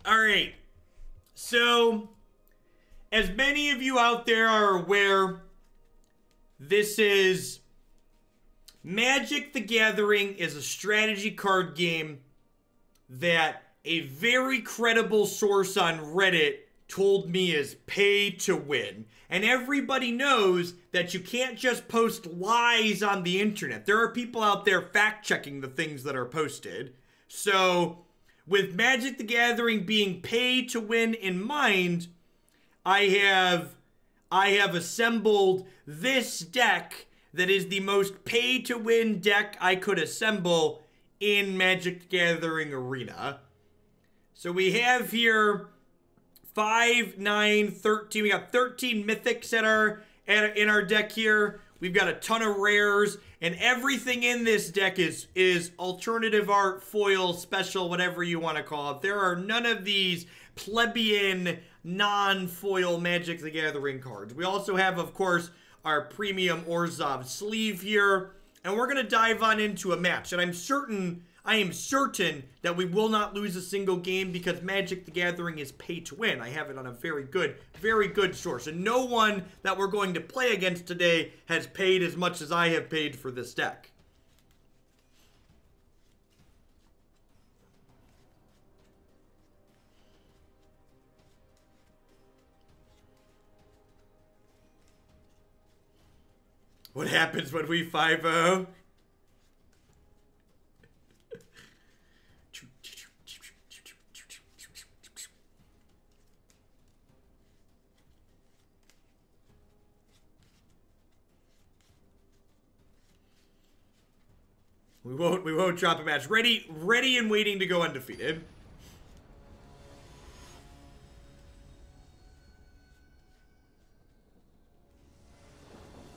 All right. So, as many of you out there are aware, this is Magic the Gathering is a strategy card game that a very credible source on Reddit told me is pay to win. And everybody knows that you can't just post lies on the internet. There are people out there fact-checking the things that are posted. So, with Magic the Gathering being pay to win in mind, I have assembled this deck that is the most pay to win deck I could assemble in Magic the Gathering Arena. So we have here 5, 9, 13. We got 13 mythics in our deck here. We've got a ton of rares, and everything in this deck is alternative art, foil, special, whatever you want to call it. There are none of these plebeian, non-foil Magic the Gathering cards. We also have, of course, our premium Orzhov sleeve here, and we're going to dive on into a match. And I am certain that we will not lose a single game because Magic the Gathering is pay to win. I have it on a very good source. And no one that we're going to play against today has paid as much as I have paid for this deck. What happens when we 5-0? We won't drop a match. Ready and waiting to go undefeated.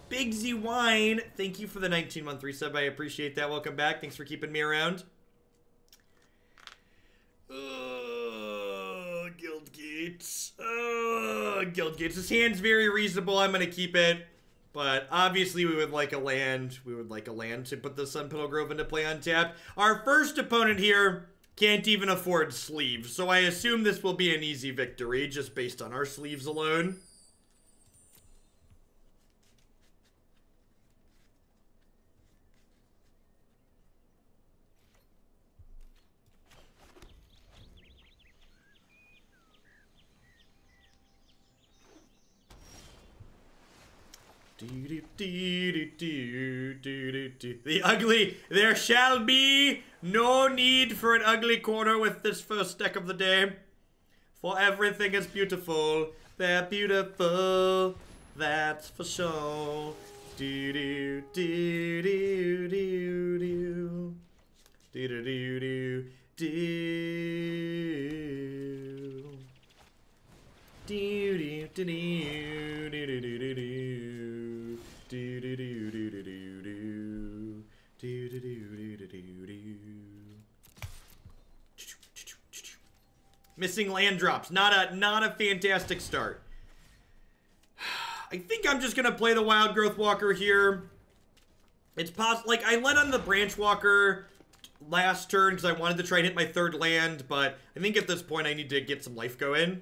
Big Z Wine, thank you for the 19-month resub. I appreciate that. Welcome back. Thanks for keeping me around. Guildgate. Guildgate. This hand's very reasonable. I'm going to keep it. But obviously we would like a land. We would like a land to put the Sunpetal Grove into play untapped. Our first opponent here can't even afford sleeves. So I assume this will be an easy victory just based on our sleeves alone. The ugly, there shall be no need for an ugly corner with this first deck of the day. For everything is beautiful. They're beautiful. That's for sure. Do do do do do do. Do do do do do. Do do do do do do do do do. Do do do do do do do. Do do do do do do. Missing land drops. Not a fantastic start. I think I'm just gonna play the Wildgrowth Walker here. It's possible, like, I led on the Branchwalker last turn because I wanted to try and hit my third land, but I think at this point I need to get some life going.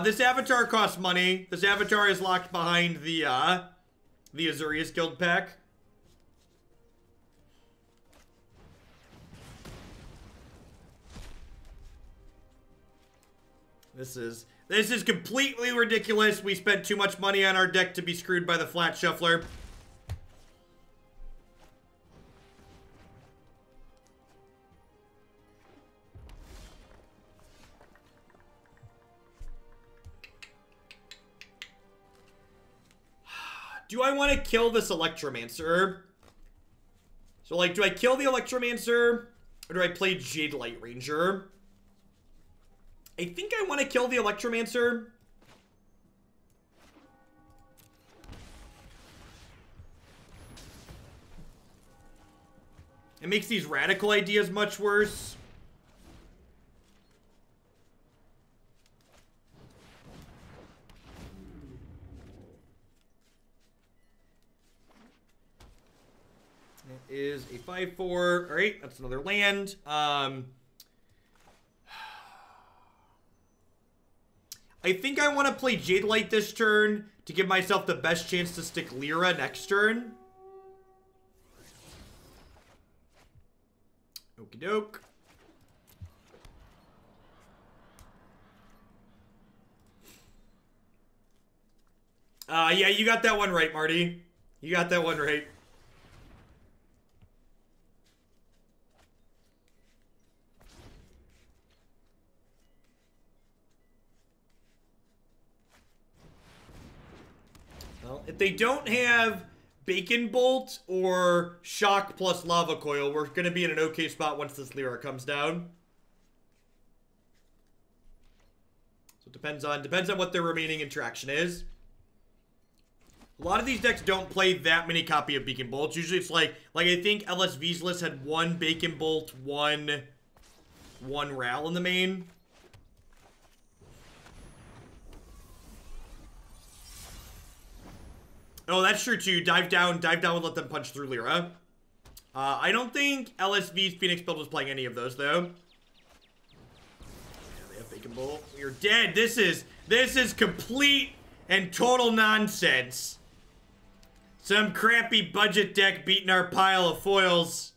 This avatar costs money. This avatar is locked behind the Azorius Guild pack. This is completely ridiculous. We spent too much money on our deck to be screwed by the flat shuffler. Do I want to kill this Electromancer? So, like, do I kill the Electromancer? Or do I play Jadelight Ranger? I think I want to kill the Electromancer. It makes these radical ideas much worse. It is a 5/4. All right, that's another land. I think I want to play Jadelight this turn to give myself the best chance to stick Lyra next turn. Okie doke. Yeah, you got that one right, Marty. You got that one right. Well, if they don't have Bacon Bolt or Shock plus Lava Coil, we're going to be in an okay spot once this Lyra comes down. So it depends on what their remaining interaction is. A lot of these decks don't play that many copy of Beacon Bolts. Usually it's like I think LSV's list had one Bacon Bolt, one Ral in the main. Oh, that's true too. Dive down would let them punch through Lyra. I don't think LSV's Phoenix build was playing any of those though. Yeah, they have Bacon Bolt. You're dead. This is complete and total nonsense. Some crappy budget deck beating our pile of foils.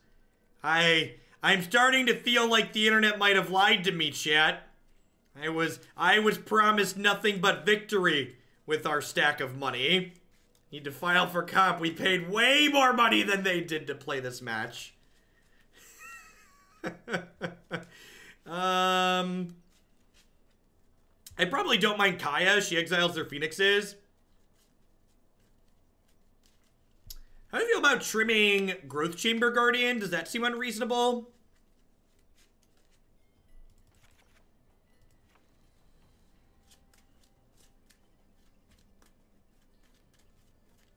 I'm starting to feel like the internet might have lied to me, chat. I was promised nothing but victory with our stack of money. Need to file for comp. We paid way more money than they did to play this match. I probably don't mind Kaya. She exiles their Phoenixes. How do you feel about trimming Growth Chamber Guardian? Does that seem unreasonable?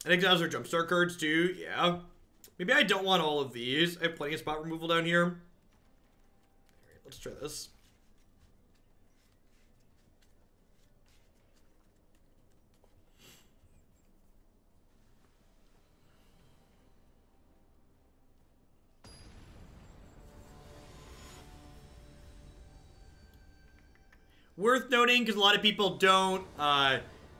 And exiles are Jumpstart cards too, yeah. Maybe I don't want all of these. I have plenty of spot removal down here. Alright, let's try this. Worth noting, because a lot of people don't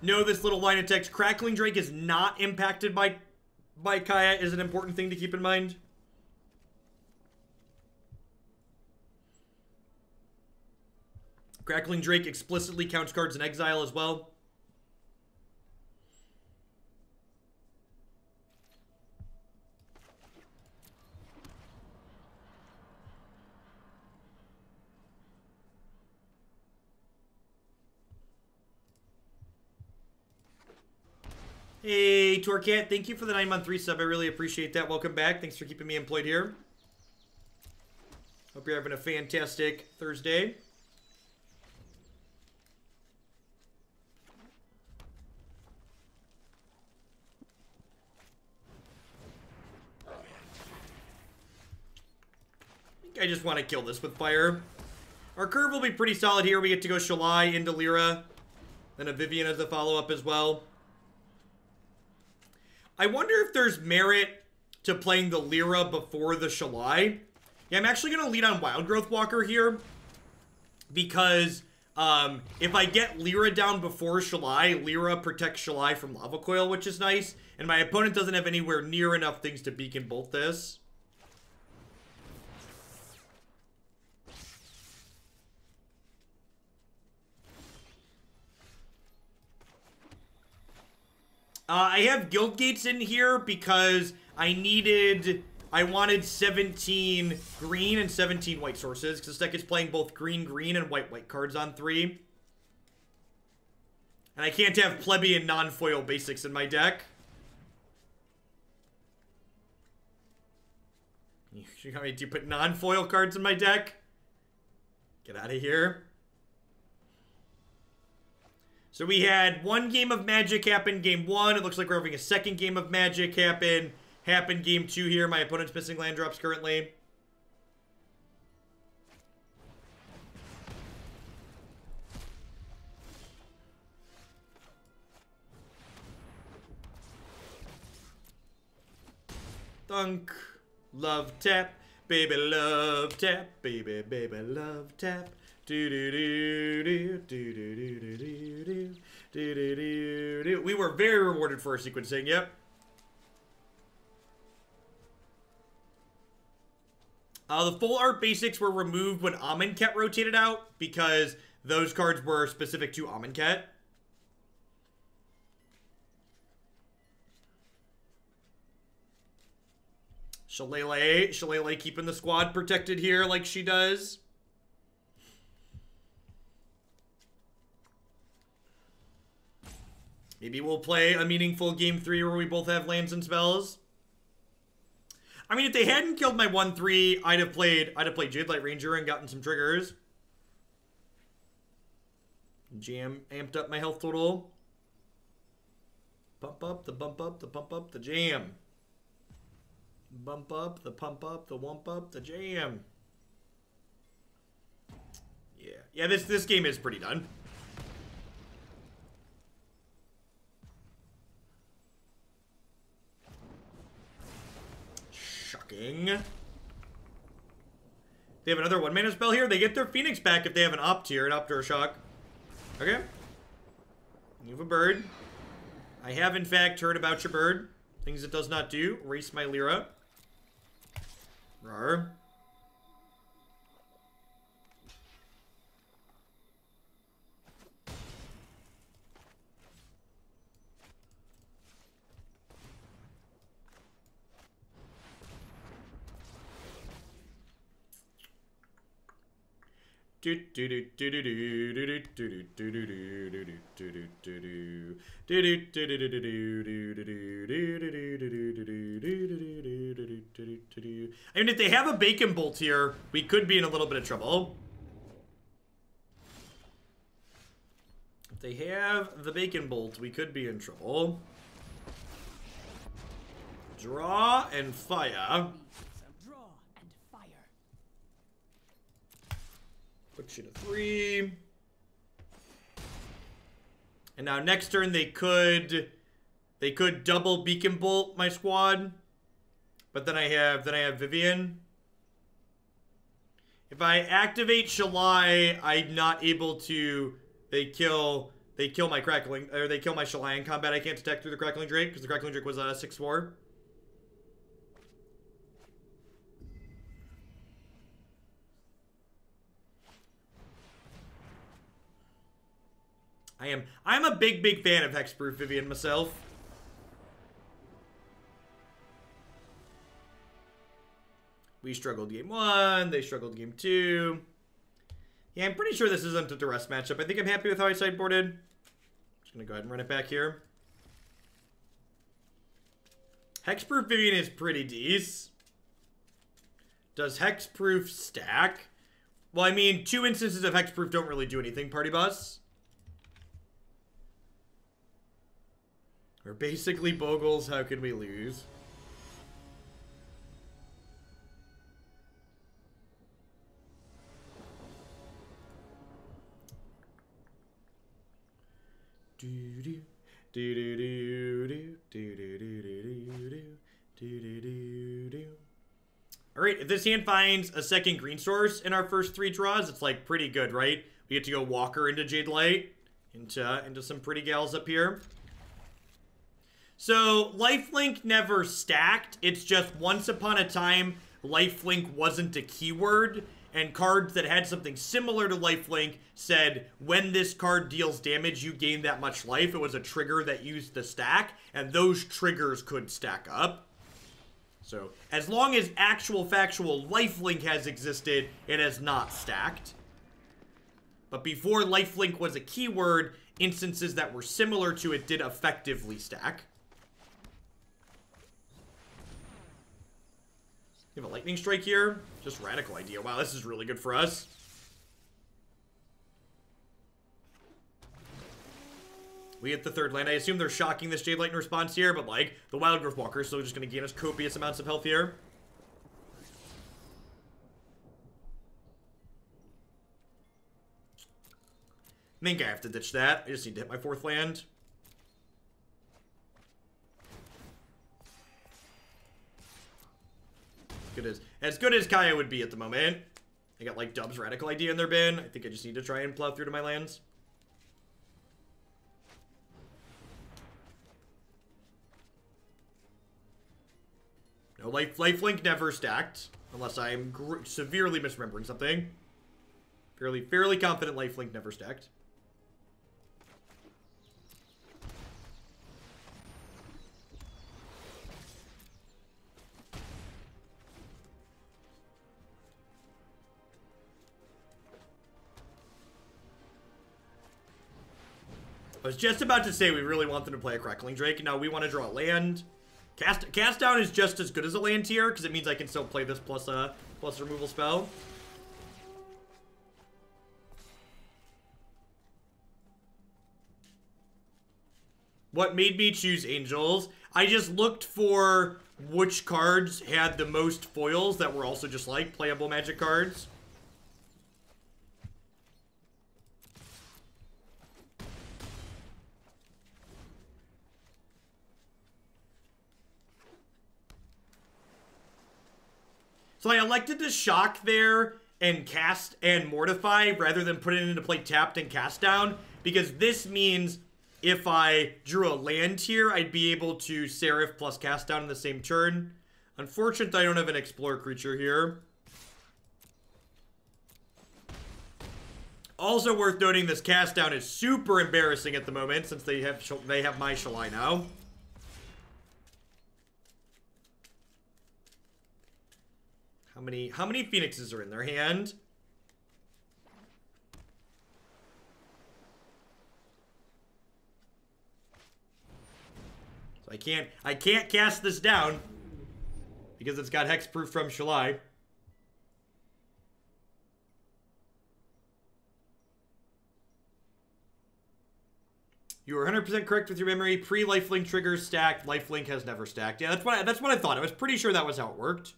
know this little line of text, Crackling Drake is not impacted by Kaya is an important thing to keep in mind. Crackling Drake explicitly counts cards in exile as well. Hey, Torcat, thank you for the 9-month resub. I really appreciate that. Welcome back. Thanks for keeping me employed here. Hope you're having a fantastic Thursday. I think I just want to kill this with fire. Our curve will be pretty solid here. We get to go Shalai into Lyra. Then a Vivien as a follow-up as well. I wonder if there's merit to playing the Lyra before the Shalai. Yeah, I'm actually going to lead on Wildgrowth Walker here. Because if I get Lyra down before Shalai, Lyra protects Shalai from Lava Coil, which is nice. And my opponent doesn't have anywhere near enough things to Beacon Bolt this. I have Guildgates in here because I wanted 17 green and 17 white sources, because this deck is playing both green and white cards on 3. And I can't have plebeian non-foil basics in my deck. You got me to put non-foil cards in my deck? Get out of here. So we had one game of Magic happen game 1. It looks like we're having a second game of Magic happen game 2 here. My opponent's missing land drops currently. Thunk. Love tap. Baby love tap. Baby, baby love tap. Do do do do do do do do do do do do. We were very rewarded for our sequencing, yep. The full art basics were removed when Amonkhet rotated out because those cards were specific to Amonkhet. Shalai keeping the squad protected here like she does. Maybe we'll play a meaningful game 3 where we both have lands and spells. I mean, if they hadn't killed my 1/3, I'd have played Jadelight Ranger and gotten some triggers. Jam amped up my health total. Bump up, the bump up, the pump up, the jam. Bump up, the pump up, the wump up, the jam. Yeah, this game is pretty done. Shocking. They have another 1-mana spell here. They get their Phoenix back if they have an Opt here, an Opt or a Shock. Okay. You have a bird. I have, in fact, heard about your bird. Things it does not do. Erase my Lyra. Rawr. I mean, if they have a Bacon Bolt here, we could be in a little bit of trouble. If they have the Bacon Bolt, we could be in trouble. Draw and fire. Put you to 3. And now next turn they could double Beacon Bolt my squad. But then I have Vivien. If I activate Shalai, I'm not able to. They kill my Crackling, or they kill my Shalai in combat. I can't detect through the Crackling Drake because the Crackling Drake was 6/4. I'm a big fan of Hexproof Vivien myself. We struggled game 1, they struggled game 2. Yeah, I'm pretty sure this isn't a Duress matchup. I think I'm happy with how I sideboarded. Just gonna go ahead and run it back here. Hexproof Vivien is pretty decent. Does Hexproof stack? Well, I mean, 2 instances of Hexproof don't really do anything, Party Boss. We're basically Bogles, how can we lose? Alright, if this hand finds a second green source in our first 3 draws, it's like pretty good, right? We get to go Walker into Jadelight, into some pretty gals up here. So, lifelink never stacked. It's just once upon a time, lifelink wasn't a keyword, and cards that had something similar to lifelink said, when this card deals damage, you gain that much life. It was a trigger that used the stack, and those triggers could stack up. So, as long as actual factual lifelink has existed, it has not stacked. But before lifelink was a keyword, instances that were similar to it did effectively stack. We have a Lightning Strike here. Just radical idea. Wow, this is really good for us. We hit the 3rd land. I assume they're shocking this Jadelight in response here, but like, the Wildgrowth Walker is still just going to gain us copious amounts of health here. I think I have to ditch that. I just need to hit my 4th land. As good as Kaya would be at the moment. I got like Dub's Radical Idea in their bin. I think I just need to try and plow through to my lands. No, lifelink never stacked. Unless I'm severely misremembering something. Fairly confident lifelink never stacked. I was just about to say we really want them to play a Crackling Drake. Now we want to draw a land. Cast down is just as good as a land tier because it means I can still play this plus removal spell. What made me choose Angels? I just looked for which cards had the most foils that were also just like playable Magic cards. So I elected to shock there and cast and mortify rather than put it into play tapped and cast down, because this means if I drew a land here, I'd be able to Seraph plus cast down in the same turn. Unfortunately, I don't have an explore creature here. Also worth noting, this cast down is super embarrassing at the moment since they have my Shalai now. How many Phoenixes are in their hand? So I can't cast this down because it's got hexproof from Shalai. You were 100% correct with your memory. Pre-lifelink triggers stacked. Lifelink has never stacked. Yeah, that's what I thought. I was pretty sure that was how it worked.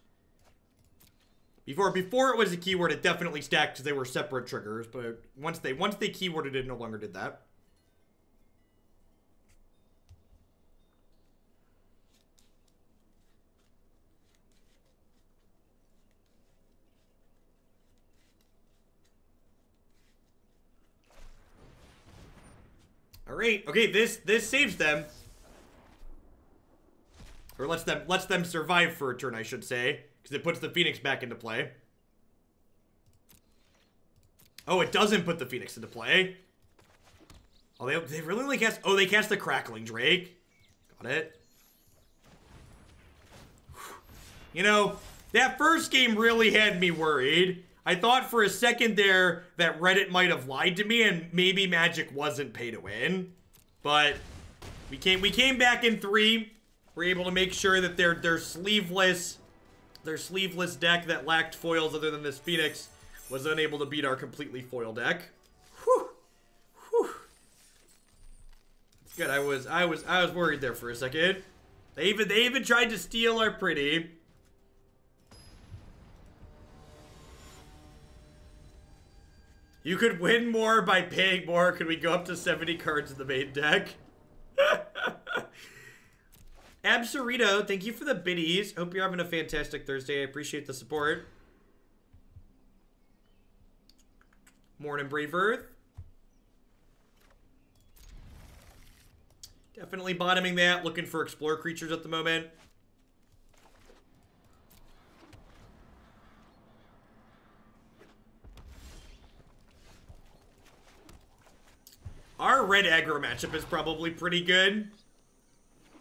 Before it was a keyword, it definitely stacked because they were separate triggers. But once they keyworded it, no longer did that. All right. Okay, this saves them, or lets them survive for a turn, I should say. Because it puts the Phoenix back into play. Oh, it doesn't put the Phoenix into play. Oh, they really only cast... Oh, they cast the Crackling Drake. Got it. You know, that first game really had me worried. I thought for a second there that Reddit might have lied to me and maybe Magic wasn't pay to win. But we came back in 3. We're able to make sure that their sleeveless deck that lacked foils other than this Phoenix was unable to beat our completely foil deck. Whew. Whew. It's good. I was worried there for a second. They even tried to steal our pretty. You could win more by paying more. Could we go up to 70 cards in the main deck? Abzarito, thank you for the biddies. Hope you're having a fantastic Thursday. I appreciate the support. Morning, Brave Earth. Definitely bottoming that. Looking for Explore creatures at the moment. Our red aggro matchup is probably pretty good.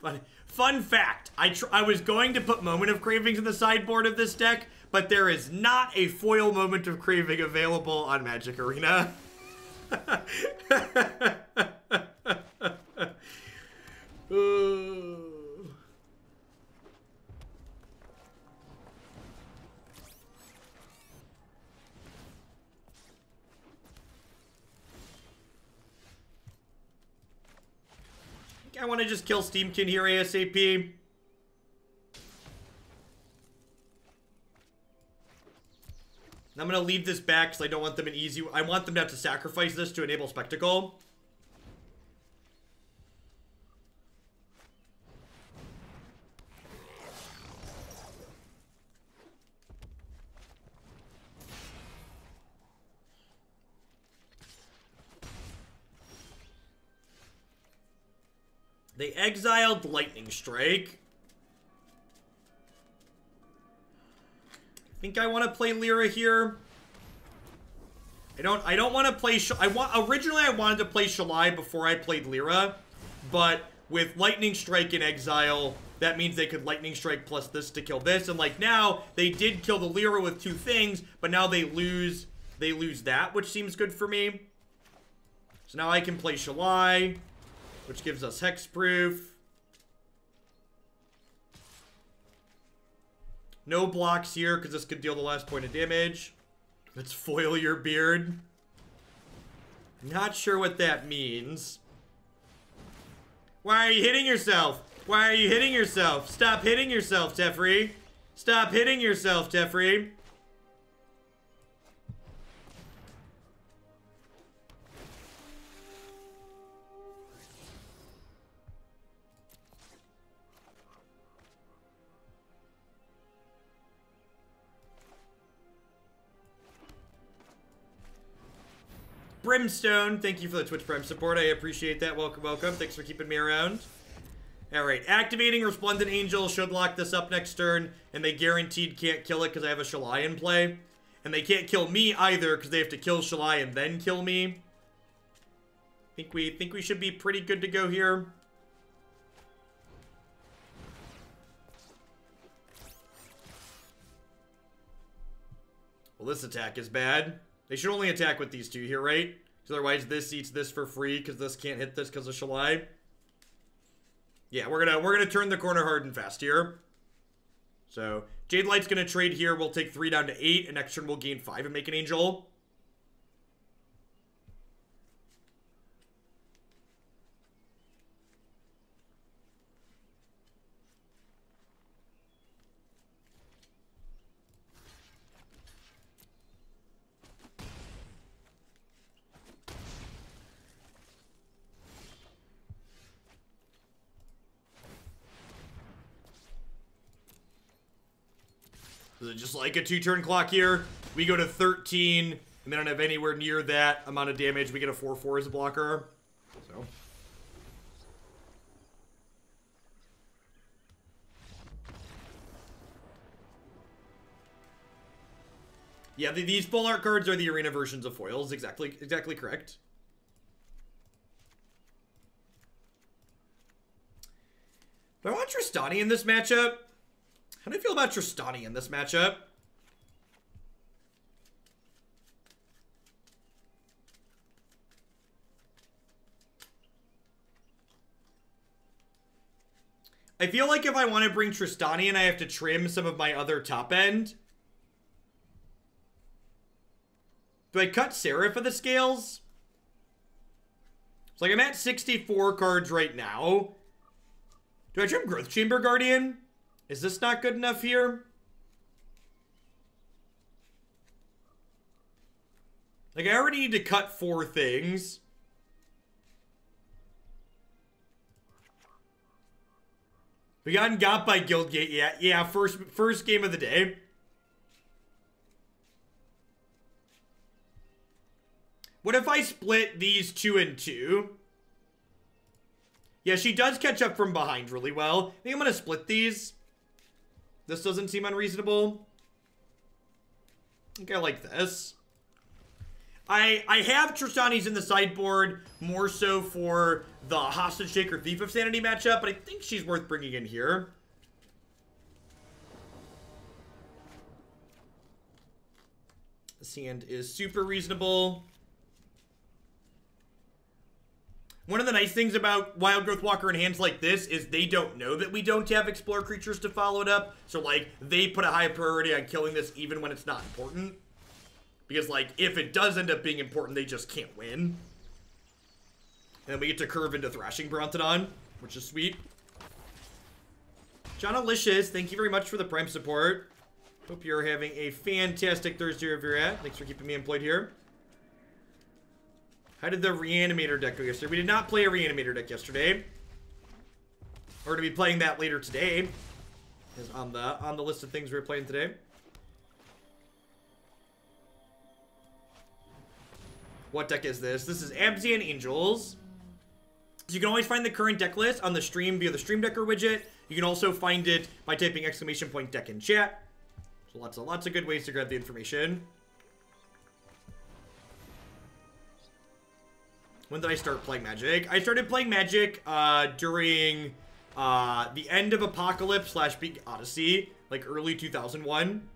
But fun fact, I was going to put Moment of Cravings in the sideboard of this deck, but there is not a foil Moment of Craving available on Magic Arena. I want to just kill Steamkin here ASAP. I'm going to leave this back because I don't want them an easy... I want them to have to sacrifice this to enable Spectacle. They exiled Lightning Strike. I think I want to play Lyra here. I don't want to play originally I wanted to play Shalai before I played Lyra, but with Lightning Strike in exile, that means they could Lightning Strike plus this to kill this, and like now they did kill the Lyra with 2 things, but now they lose that, which seems good for me. So now I can play Shalai, which gives us hexproof. No blocks here because this could deal the last point of damage. Let's foil your beard. Not sure what that means. Why are you hitting yourself? Why are you hitting yourself? Stop hitting yourself, Teferi. Stop hitting yourself, Teferi. Brimstone, thank you for the Twitch Prime support. I appreciate that. Welcome, welcome. Thanks for keeping me around. Alright, activating Resplendent Angel should lock this up next turn, and they guaranteed can't kill it because I have a Shalai in play. And they can't kill me either because they have to kill Shalai and then kill me. Think we should be pretty good to go here. Well, this attack is bad. They should only attack with these 2 here, right? Because otherwise this eats this for free because this can't hit this because of Shalai. Yeah, we're gonna turn the corner hard and fast here. So Jadelight's gonna trade here. We'll take 3 down to 8, and next turn we'll gain 5 and make an angel. Is it just like a 2-turn clock here? We go to 13, and they don't have anywhere near that amount of damage. We get a 4/4 as a blocker. So. Yeah, these full art cards are the arena versions of foils. Exactly correct. Do I want Tristani in this matchup? How do you feel about Tristani in this matchup? I feel like if I want to bring Tristani in, I have to trim some of my other top end. Do I cut Seraph for the scales? It's like I'm at 64 cards right now. Do I trim Growth Chamber Guardian? Is this not good enough here? Like, I already need to cut 4 things. We got by Guildgate. Yeah, first game of the day. What if I split these 2 and 2? Yeah, she does catch up from behind really well. I think I'm going to split these. This doesn't seem unreasonable. I think I like this. I have Tristani's in the sideboard more so for the Hostage Taker Thief of Sanity matchup, but I think she's worth bringing in here. This hand is super reasonable. One of the nice things about Wildgrowth Walker and hands like this is they don't know that we don't have Explore creatures to follow it up. So, like, they put a high priority on killing this even when it's not important. Because, like, if it does end up being important, they just can't win. And then we get to curve into Thrashing Brontodon, which is sweet. John Alicious, thank you very much for the Prime support. Hope you're having a fantastic Thursday wherever you're at. Thanks for keeping me employed here. How did the Reanimator deck go yesterday? We did not play a Reanimator deck yesterday. We're going to be playing that later today. Is on the list of things we're playing today. What deck is this? This is Abzan Angels. So you can always find the current deck list on the stream via the Stream Decker widget. You can also find it by typing !deck in chat. So lots of good ways to grab the information. When did I start playing Magic? I started playing Magic during the end of Apocalypse / Big Odyssey, like early 2001.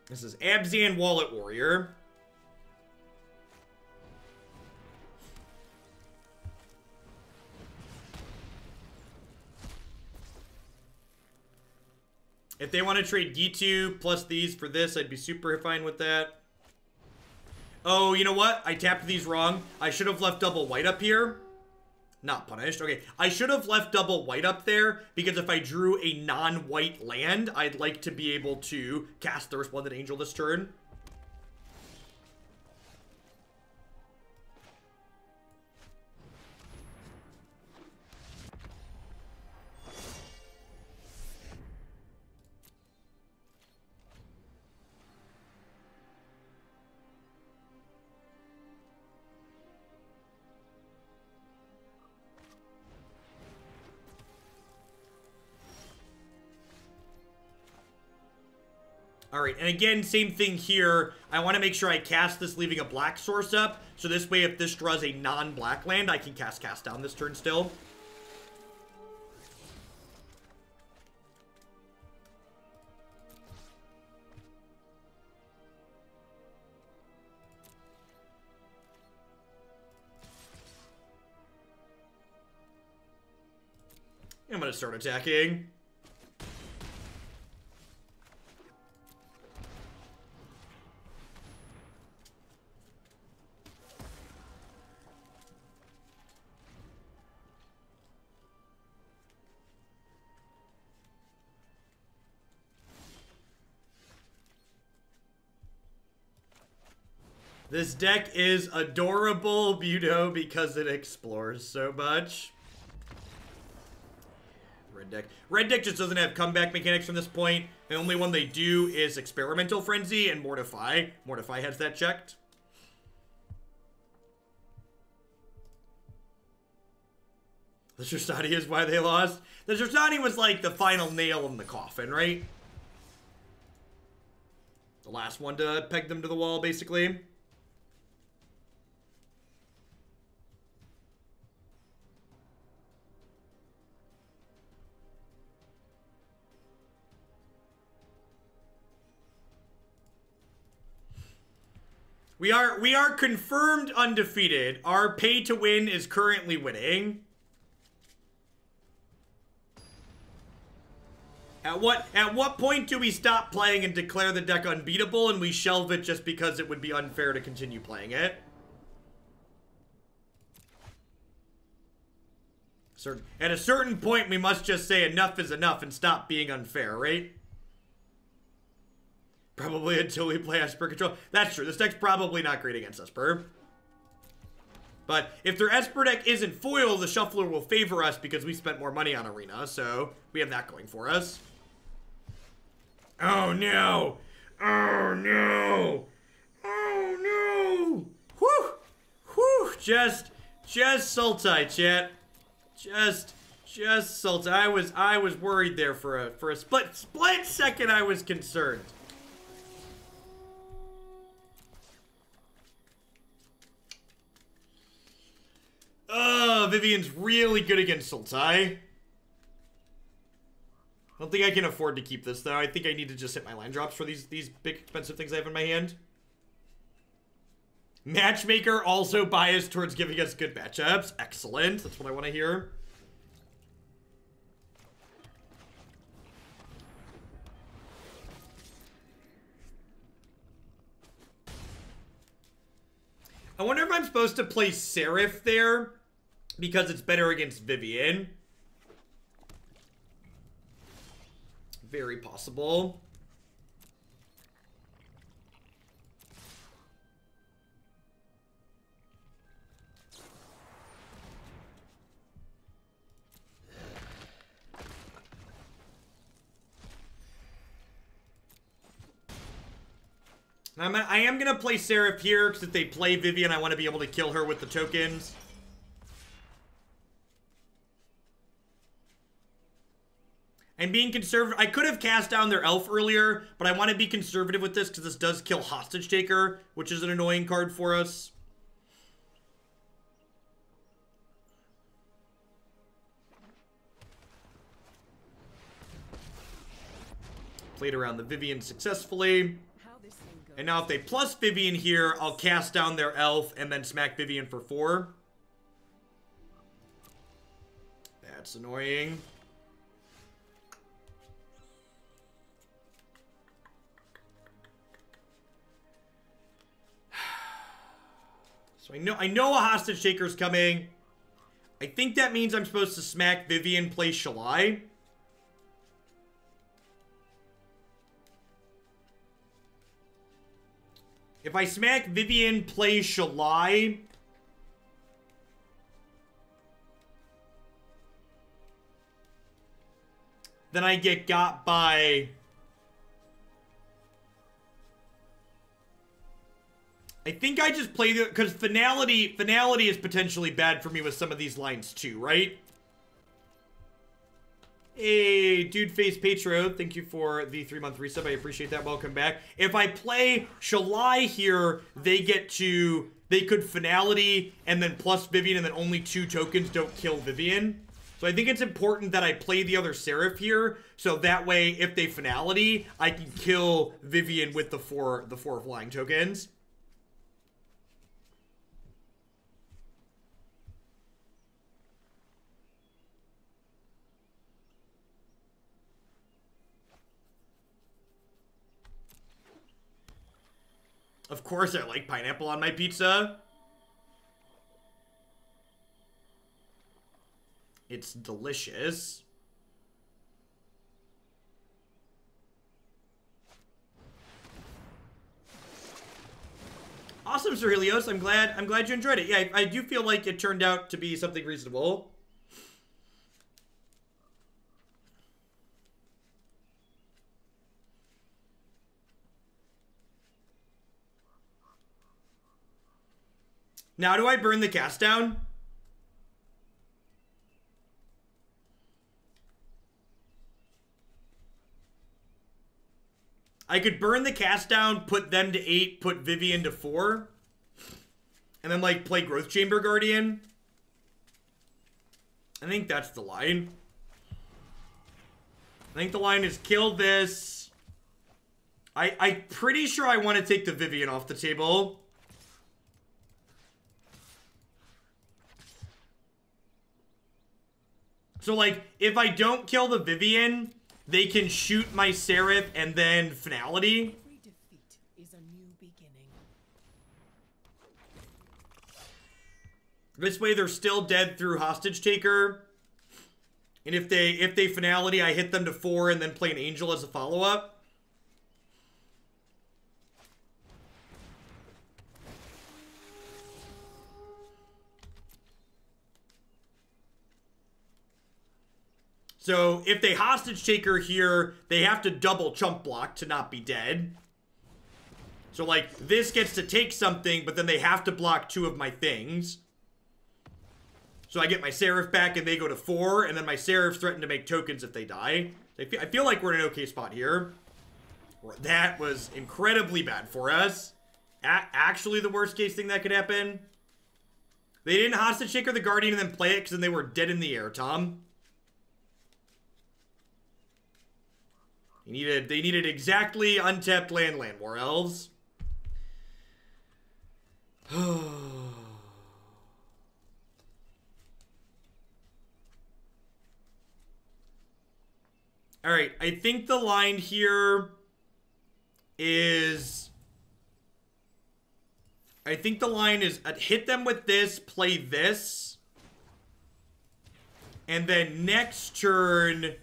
This is Abzan Wallet Warrior. If they want to trade D2 plus these for this, I'd be super fine with that. Oh, you know what? I tapped these wrong. I should have left double white up here. Not punished. Okay, I should have left double white up there, because if I drew a non-white land, I'd like to be able to cast the Resplendent Angel this turn. Alright, and again, same thing here. I want to make sure I cast this, leaving a black source up. So this way, if this draws a non-black land, I can cast Down this turn still. I'm going to start attacking. This deck is adorable, Budo, because it explores so much. Red deck. Red deck just doesn't have comeback mechanics from this point. The only one they do is Experimental Frenzy and Mortify. Mortify has that checked. The Drastani is why they lost. The Drastani was like the final nail in the coffin, right? The last one to peg them to the wall, basically. We are confirmed undefeated. Our pay to win is currently winning. At what point do we stop playing and declare the deck unbeatable and we shelve it just because it would be unfair to continue playing it? At a certain point, we must just say enough is enough and stop being unfair, right? Probably until we play Esper Control. That's true. This deck's probably not great against Esper. But if their Esper deck isn't foil, the Shuffler will favor us because we spent more money on Arena. So we have that going for us. Oh, no. Oh, no. Oh, no. Whew. Whew. Just Sultai, chat. Just Sultai. I was worried there for a split second. I was concerned. Oh, Vivien's really good against Sultai. I don't think I can afford to keep this, though. I think I need to just hit my line drops for these big, expensive things I have in my hand. Matchmaker also biased towards giving us good matchups. Excellent. That's what I want to hear. I wonder if I'm supposed to play Seraph there because it's better against Vivien. Very possible. I am going to play Seraph here, because if they play Vivien, I want to be able to kill her with the tokens. I'm being conservative. I could have cast down their elf earlier, but I want to be conservative with this, because this does kill Hostage Taker, which is an annoying card for us. Played around the Vivien successfully. And now if they plus Vivien here, I'll cast down their elf and then smack Vivien for 4. That's annoying. So I know a Hostage Taker's coming. I think that means I'm supposed to smack Vivien, play Shalai. If I smack Vivien, play Shalai, then I get got by... I think I just play the... Because Finality is potentially bad for me with some of these lines too, right? Hey, Dude Face Patro, thank you for the 3-month resub. I appreciate that. Welcome back. If I play Shalai here, they could Finality and then plus Vivien, and then only 2 tokens don't kill Vivien. So I think it's important that I play the other Seraph here, so that way, if they Finality, I can kill Vivien with the four flying tokens. Of course I like pineapple on my pizza. It's delicious. Awesome, Sir Helios. I'm glad you enjoyed it. Yeah, I do feel like it turned out to be something reasonable. Now, do I burn the cast down? I could burn the cast down, put them to 8, put Vivien to 4. And then, like, play Growth Chamber Guardian. I think that's the line. I think the line is kill this. I'm pretty sure I want to take the Vivien off the table. So, like, if I don't kill the Vivien, they can shoot my Seraph and then Finality. Every defeat is a new beginning. This way, they're still dead through Hostage Taker. And if they Finality, I hit them to 4 and then play an Angel as a follow-up. So, if they Hostage Taker here, they have to double chump block to not be dead. So, like, this gets to take something, but then they have to block 2 of my things. So I get my Seraph back and they go to 4, and then my Seraphs threaten to make tokens if they die. I feel like we're in an okay spot here. That was incredibly bad for us. Actually, the worst case thing that could happen. They didn't Hostage Taker the Guardian and then play it because then they were dead in the air, Tom. They needed exactly untapped land war elves. Alright, I think the line here is... I think the line is hit them with this, play this. And then next turn...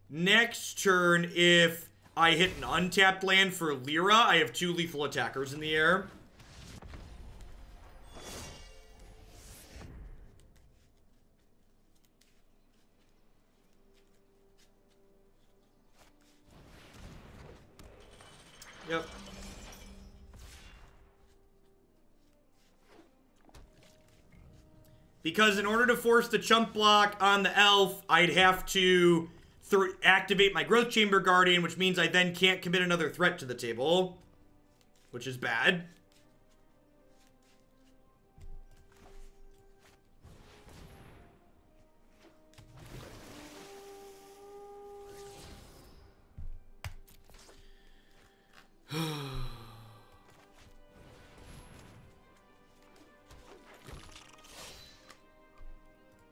Next turn, if I hit an untapped land for Lyra, I have 2 lethal attackers in the air. Yep. Because in order to force the chump block on the elf, I'd have to activate my Growth Chamber Guardian, which means I then can't commit another threat to the table, which is bad.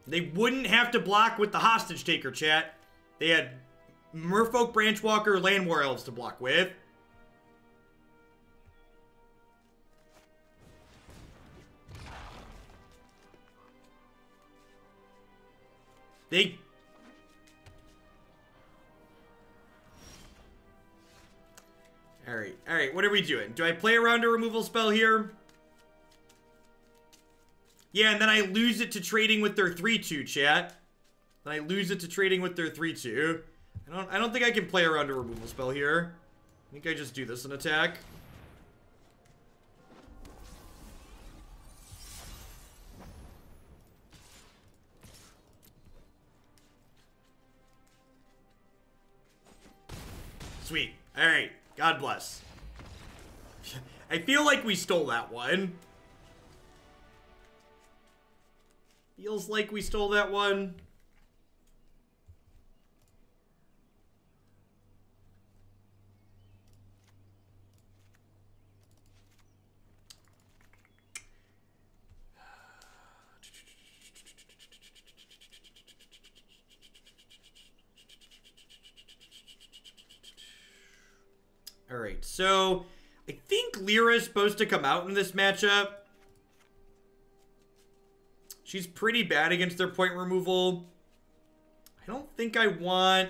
They wouldn't have to block with the Hostage Taker, chat. They had Merfolk Branchwalker Land War Elves to block with. They... Alright, what are we doing? Do I play around a removal spell here? Yeah, and then I lose it to trading with their 3-2, chat. Then I lose it to trading with their 3-2. I don't think I can play around a removal spell here. I think I just do this in attack. Sweet. Alright. God bless. I feel like we stole that one. Feels like we stole that one. Alright, so I think Lyra is supposed to come out in this matchup. She's pretty bad against their point removal. I don't think I want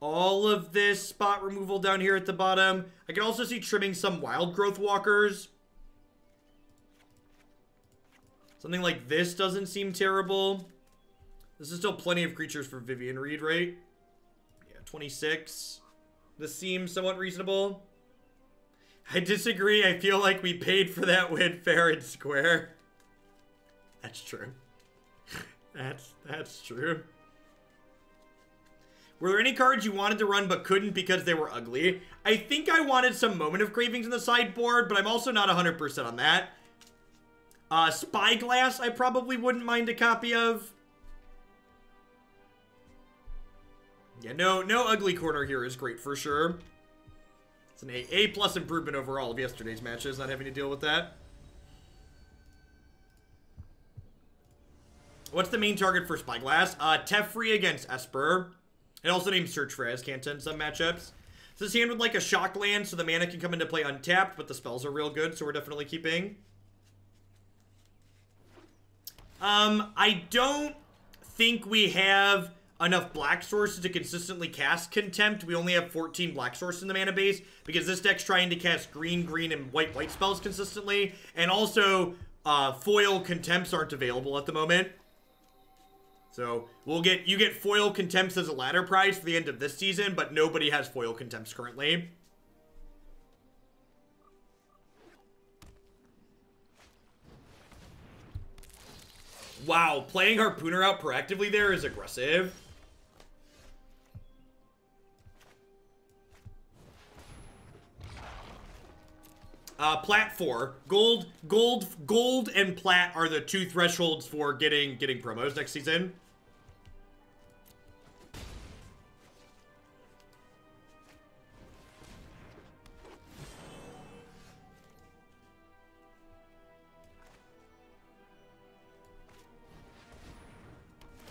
all of this spot removal down here at the bottom. I can also see trimming some Wildgrowth Walkers. Something like this doesn't seem terrible. This is still plenty of creatures for Vivien Reid, right? Yeah, 26. This seems somewhat reasonable. I disagree. I feel like we paid for that win fair and square. That's true. That's true. Were there any cards you wanted to run but couldn't because they were ugly? I think I wanted some Moment of Cravings in the sideboard, but I'm also not 100% on that. Spyglass I probably wouldn't mind a copy of. Yeah, no ugly corner here is great for sure. It's an A+ improvement over all of yesterday's matches, not having to deal with that. What's the main target for Spyglass? Teferi against Esper. It also names Search for Azcanta in some matchups. So this hand would like a shock land, so the mana can come into play untapped, but the spells are real good, so we're definitely keeping. I don't think we have enough black sources to consistently cast Contempt. We only have 14 black sources in the mana base, because this deck's trying to cast green, and white spells consistently, and also foil Contempts aren't available at the moment. So you get foil Contempts as a ladder prize for the end of this season, but nobody has foil Contempts currently. Wow, playing Harpooner out proactively there is aggressive. Plat 4. Gold and plat are the two thresholds for getting promos next season.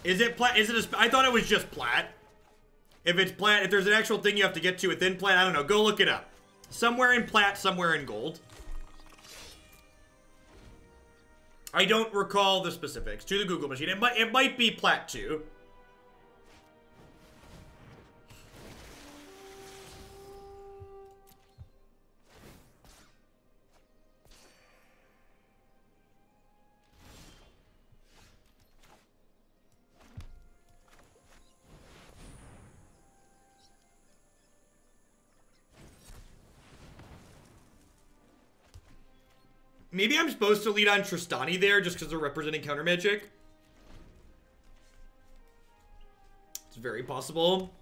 Is it plat? Is it I thought it was just plat. If it's plat, if there's an actual thing you have to get to within plat, I don't know. Go look it up. Somewhere in plat, somewhere in gold. I don't recall the specifics. To the Google machine. It might be plat 2. Maybe I'm supposed to lead on Tristani there just because they're representing counter magic. It's very possible.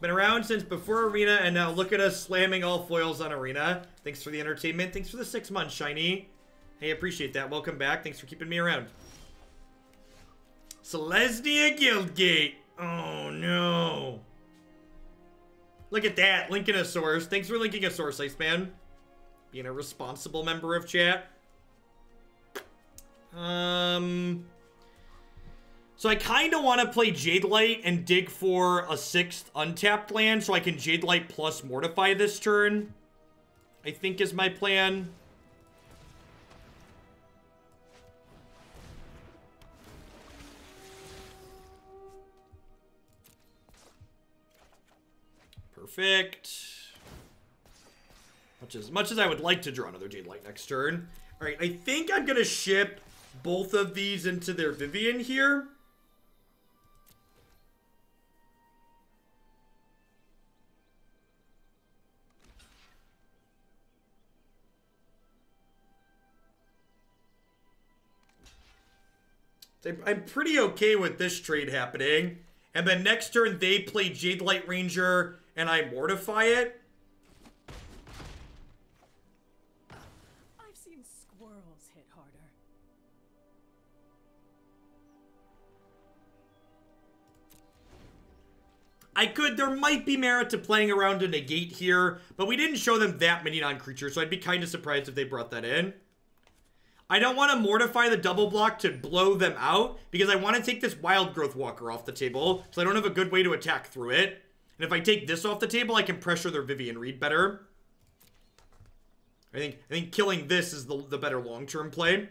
Been around since before Arena, and now look at us slamming all foils on Arena. Thanks for the entertainment. Thanks for the 6 months, Shiny. Hey, appreciate that. Welcome back. Thanks for keeping me around. Selesnya Guildgate. Oh, no. Look at that. Linking a source. Thanks for linking a source, Iceman. Being a responsible member of chat. So I kind of want to play Jadelight and dig for a 6th untapped land so I can Jadelight plus Mortify this turn. I think is my plan. Perfect. Much as I would like to draw another Jadelight next turn. All right, I think I'm going to ship both of these into their Vivien here. I'm pretty okay with this trade happening. And then next turn, they play Jadelight Ranger, and I Mortify it. I've seen squirrels hit harder. There might be merit to playing around a negate here, but we didn't show them that many non-creatures, so I'd be kind of surprised if they brought that in. I don't want to Mortify the double block to blow them out, because I want to take this Wildgrowth Walker off the table, so I don't have a good way to attack through it. And if I take this off the table, I can pressure their Vivien Reid better. I think killing this is the better long-term play.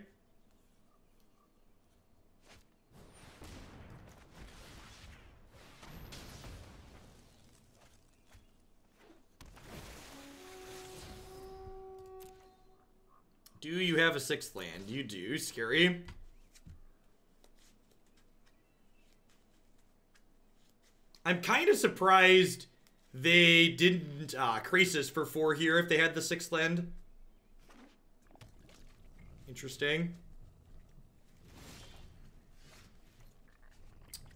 Do you have a 6th land? You do. Scary. I'm kind of surprised they didn't Crisis for 4 here if they had the 6th land. Interesting.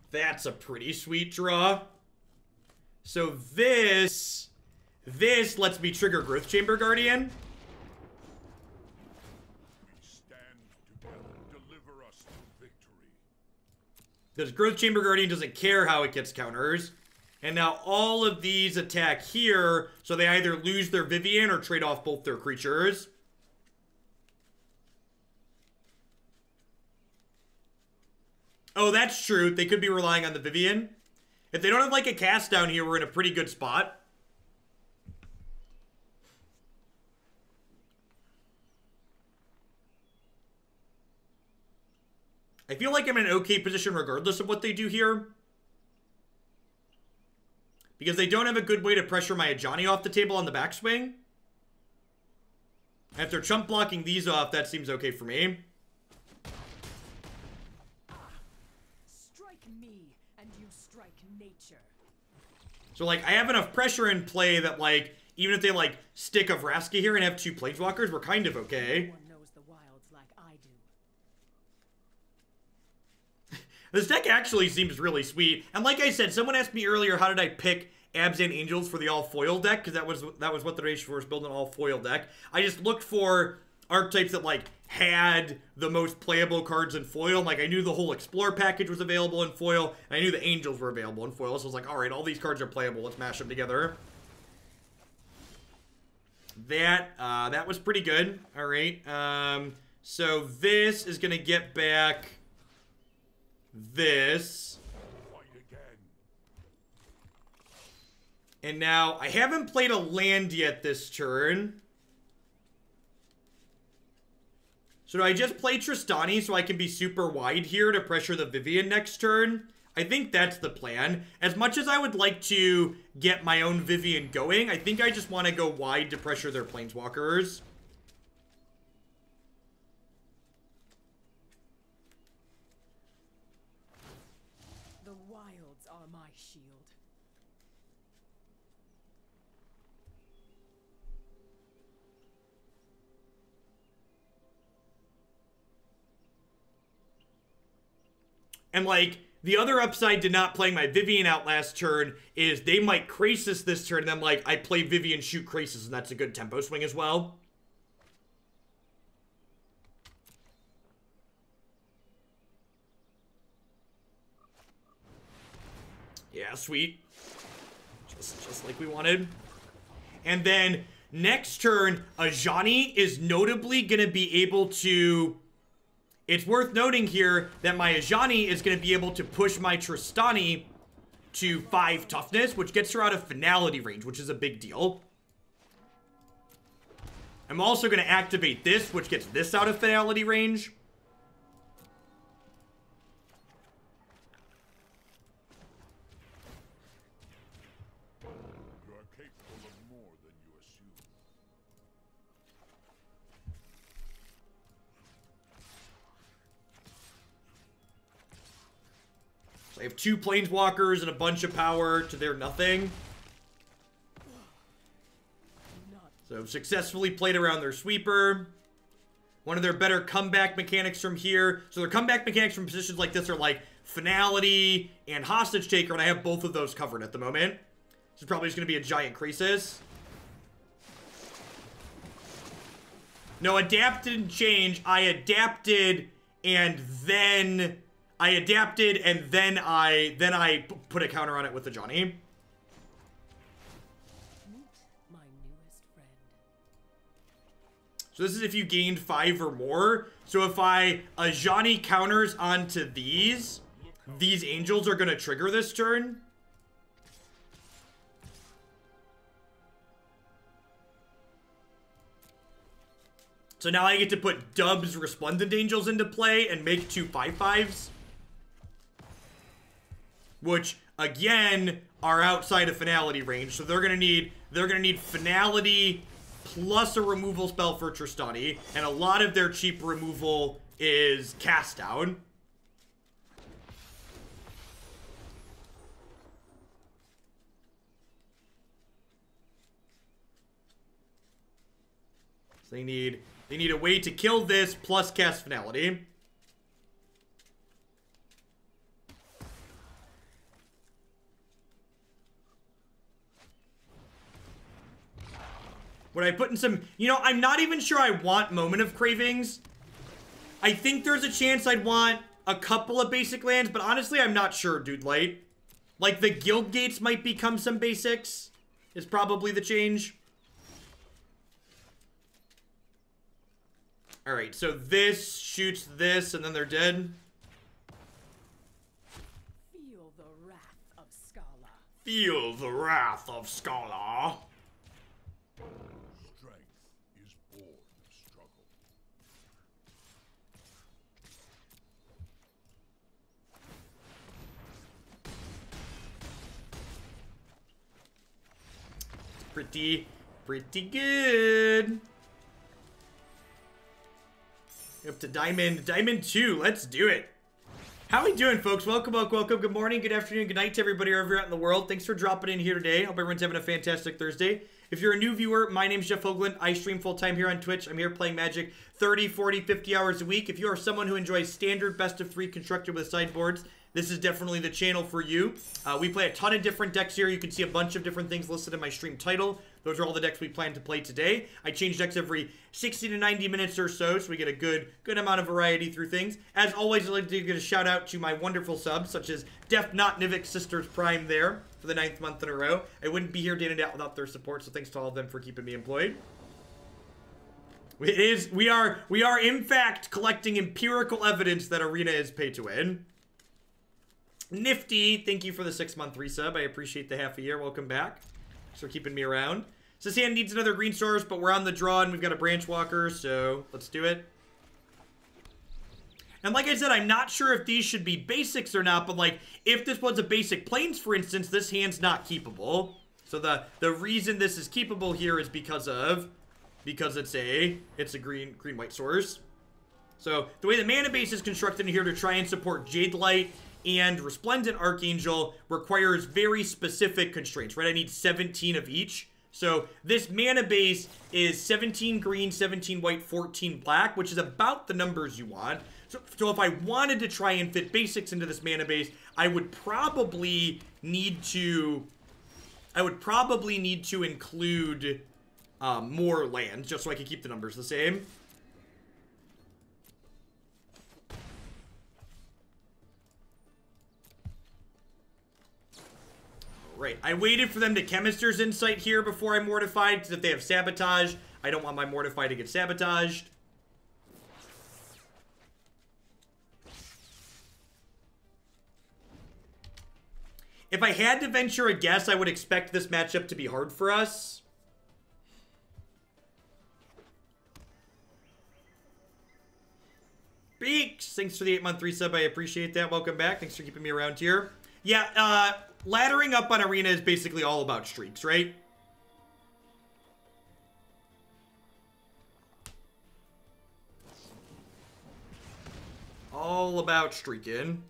That's a pretty sweet draw. So this lets me trigger Growth Chamber Guardian. Because Growth Chamber Guardian doesn't care how it gets counters. And now all of these attack here, so they either lose their Vivien or trade off both their creatures. Oh, that's true. They could be relying on the Vivien. If they don't have like a cast down here, we're in a pretty good spot. I feel like I'm in an okay position regardless of what they do here. Because they don't have a good way to pressure my Ajani off the table on the backswing. And if they're chump blocking these off, that seems okay for me. Strike me and you strike nature. So like I have enough pressure in play that like even if they like stick a Vraska here and have 2 Planeswalkers, we're kind of okay. This deck actually seems really sweet. And like I said, someone asked me earlier, how did I pick Abzan Angels for the all-foil deck? Because that was what the Nation Force built an all-foil deck. I just looked for archetypes that, like, had the most playable cards in foil. Like, I knew the whole Explore package was available in foil, and I knew the Angels were available in foil. So I was like, all right, all these cards are playable. Let's mash them together. That was pretty good. All right. So this is going to get back this. And now, I haven't played a land yet this turn. So do I just play Tristani so I can be super wide here to pressure the Vivien next turn? I think that's the plan. As much as I would like to get my own Vivien going, I think I just want to go wide to pressure their Planeswalkers. And, like, the other upside to not playing my Vivien out last turn is they might Krasis this turn, and then, like, I play Vivien, shoot Krasis, and that's a good tempo swing as well. Yeah, sweet. Just like we wanted. And then next turn, Ajani is notably going to be able to... It's worth noting here that my Ajani is going to be able to push my Tristani to 5 toughness, which gets her out of finality range, which is a big deal. I'm also going to activate this, which gets this out of finality range. I have 2 Planeswalkers and a bunch of power to their nothing. So successfully played around their sweeper. One of their better comeback mechanics from here. So their comeback mechanics from positions like this are like Finality and Hostage Taker, and I have both of those covered at the moment. This is probably just going to be a giant Krasis. No, adapt didn't change. I adapted and then... I put a counter on it with Ajani. Meet my newest friend. So this is if you gained 5 or more. So if Ajani counters onto these angels are going to trigger this turn. So now I get to put Dub's Resplendent Angels into play and make 2 5/5s. Which, again, are outside of finality range. So they're gonna need finality plus a removal spell for Tristani. And a lot of their cheap removal is cast down. So they need a way to kill this plus cast finality. Would I put in some... You know, I'm not even sure I want Moment of Cravings. I think there's a chance I'd want a couple of basic lands, but honestly, I'm not sure, dude. Like the Guild Gates might become some basics. Is probably the change. Alright, so this shoots this, and then they're dead. Feel the wrath of Scala. Feel the wrath of Scala. Pretty good. Up to Diamond 2. Let's do it. How we doing, folks? Welcome. Good morning, good afternoon, good night to everybody wherever you're at in the world. Thanks for dropping in here today. Hope everyone's having a fantastic Thursday. If you're a new viewer, my name's Jeff Hoagland. I stream full-time here on Twitch. I'm here playing Magic 30, 40, 50 hours a week. If you are someone who enjoys standard best of 3 constructed with sideboards, this is definitely the channel for you. We play a ton of different decks here. You can see a bunch of different things listed in my stream title. Those are all the decks we plan to play today. I change decks every 60 to 90 minutes or so we get a good amount of variety through things. As always, I'd like to give a shout out to my wonderful subs, such as Def Not Nivik Sisters Prime there for the 9th month in a row. I wouldn't be here day in and out without their support, so thanks to all of them for keeping me employed. We are in fact collecting empirical evidence that Arena is pay to win. Nifty, thank you for the 6-month resub. I appreciate the half a year. Welcome back. Thanks for keeping me around. Sasan needs another green source, but we're on the draw and we've got a Branchwalker, so let's do it. And like I said, I'm not sure if these should be basics or not, but like if this was a basic Plains, for instance, this hand's not keepable. So the reason this is keepable here is because it's a green-white source. So the way the mana base is constructed in here to try and support Jadelight and Resplendent Archangel requires very specific constraints, right? I need 17 of each. So this mana base is 17 green, 17 white, 14 black, which is about the numbers you want. So if I wanted to try and fit basics into this mana base, I would probably need to include more lands, just so I can keep the numbers the same. Right, I waited for them to Chemister's Insight here before I Mortified, because if they have Sabotage, I don't want my Mortify to get sabotaged. If I had to venture a guess, I would expect this matchup to be hard for us. Beaks! Thanks for the 8-month resub. I appreciate that. Welcome back. Thanks for keeping me around here. Yeah, laddering up on Arena is basically all about streaks, right? All about streaking.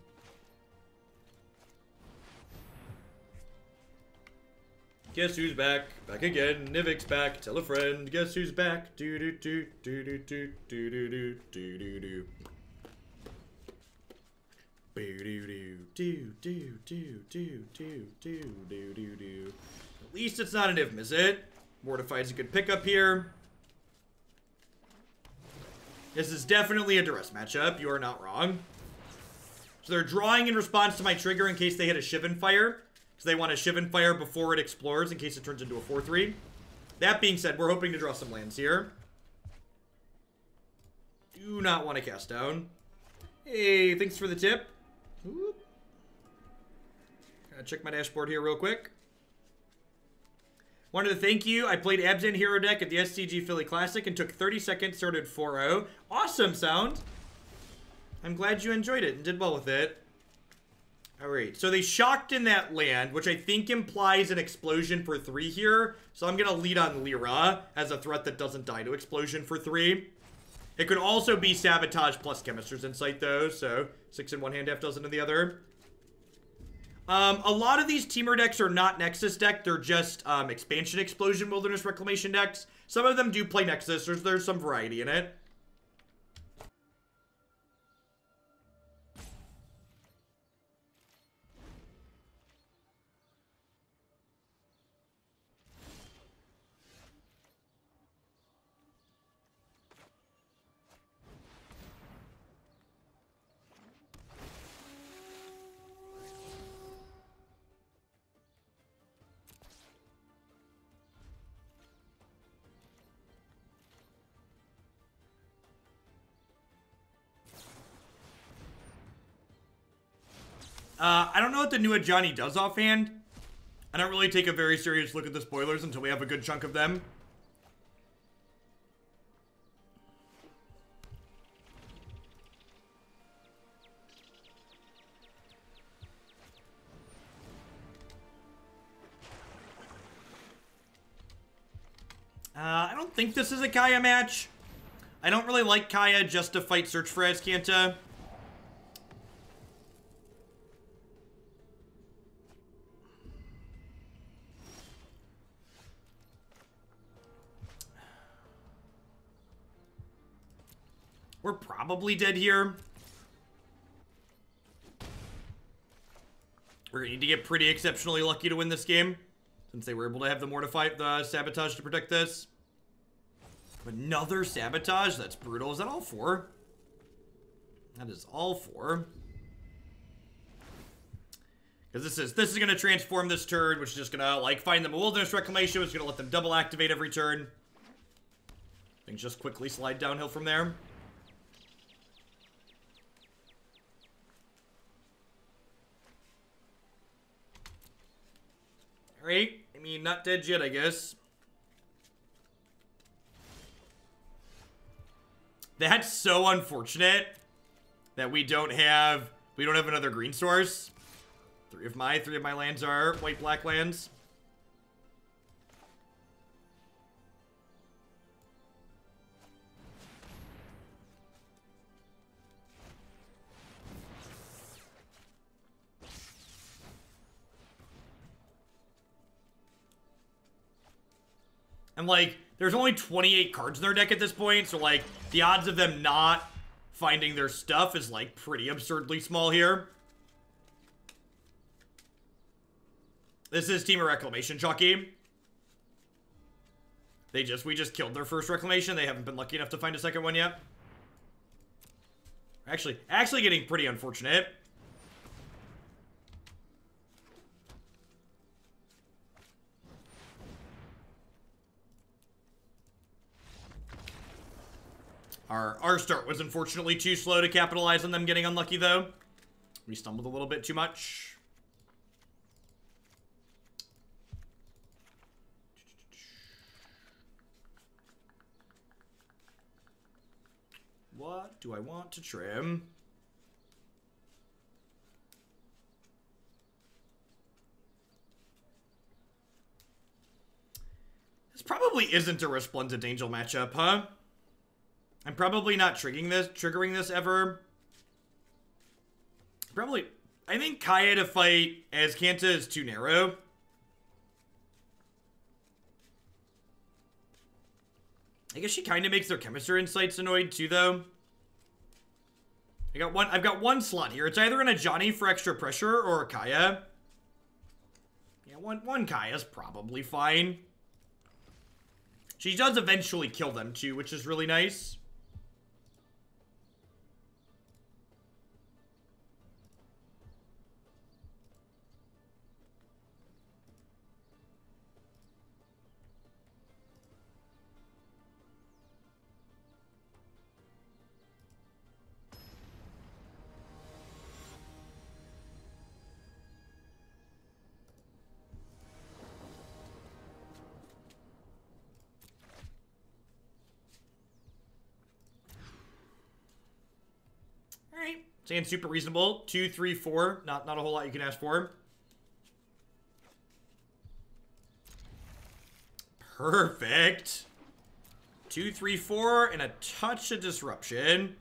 Guess who's back? Back again. Nivik's back. Tell a friend. Guess who's back? Do do do do do do do do do do do do. Do do do do do do do do do do do do. At least it's not an Ivm, is it? Mortify's a good pickup here. This is definitely a Duress matchup. You are not wrong. So they're drawing in response to my trigger in case they hit a Shivan Fire. So they want a Shivan Fire before it explores in case it turns into a 4-3. That being said, we're hoping to draw some lands here. Do not want to cast down. Hey, thanks for the tip. Whoop. Gotta check my dashboard here real quick. Wanted to thank you. I played Abzan Hero deck at the SCG Philly Classic and took 30 seconds, started 4-0. Awesome sound. I'm glad you enjoyed it and did well with it. Alright, so they shocked in that land, which I think implies an explosion for 3 here. So I'm going to lead on Lyra as a threat that doesn't die to explosion for 3. It could also be Sabotage plus Chemister's Insight, though. So 6 in one hand, half dozen in the other. A lot of these Temur decks are not Nexus deck. They're just Expansion, Explosion, Wilderness, Reclamation decks. Some of them do play Nexus. There's some variety in it. I don't know what the new Ajani does offhand. I don't really take a very serious look at the spoilers until we have a good chunk of them. I don't think this is a Kaya match. I don't really like Kaya just to fight Search for Azcanta. We're probably dead here. We're gonna need to get pretty exceptionally lucky to win this game, since they were able to have the Mortify, the Sabotage to protect this. Another Sabotage? That's brutal. Is that all 4? That is all 4. Because this is gonna transform this turn, which is just gonna like find them a Wilderness Reclamation, which is gonna let them double activate every turn. Things just quickly slide downhill from there. Alright, I mean, not dead yet, I guess. That's so unfortunate that we don't have another green source. Three of my lands are white-black lands. And, like, there's only 28 cards in their deck at this point, so, like, the odds of them not finding their stuff is, like, pretty absurdly small here. This is Team of Reclamation, Chalky. We just killed their first Reclamation. They haven't been lucky enough to find a second one yet. Actually getting pretty unfortunate. Our start was unfortunately too slow to capitalize on them getting unlucky, though. We stumbled a little bit too much. What do I want to trim? This probably isn't a Resplendent Angel matchup, huh? I'm probably not triggering this ever. Probably, I think Kaya to fight as Kanta is too narrow. I guess she kind of makes their Chemister Insights annoyed too, though. I've got one slot here. It's either an Ajani for extra pressure or a Kaya. Yeah, one Kaya's probably fine. She does eventually kill them too, which is really nice. Alright. Saying super reasonable. 2, 3, 4. Not a whole lot you can ask for. Perfect. 2, 3, 4, and a touch of disruption.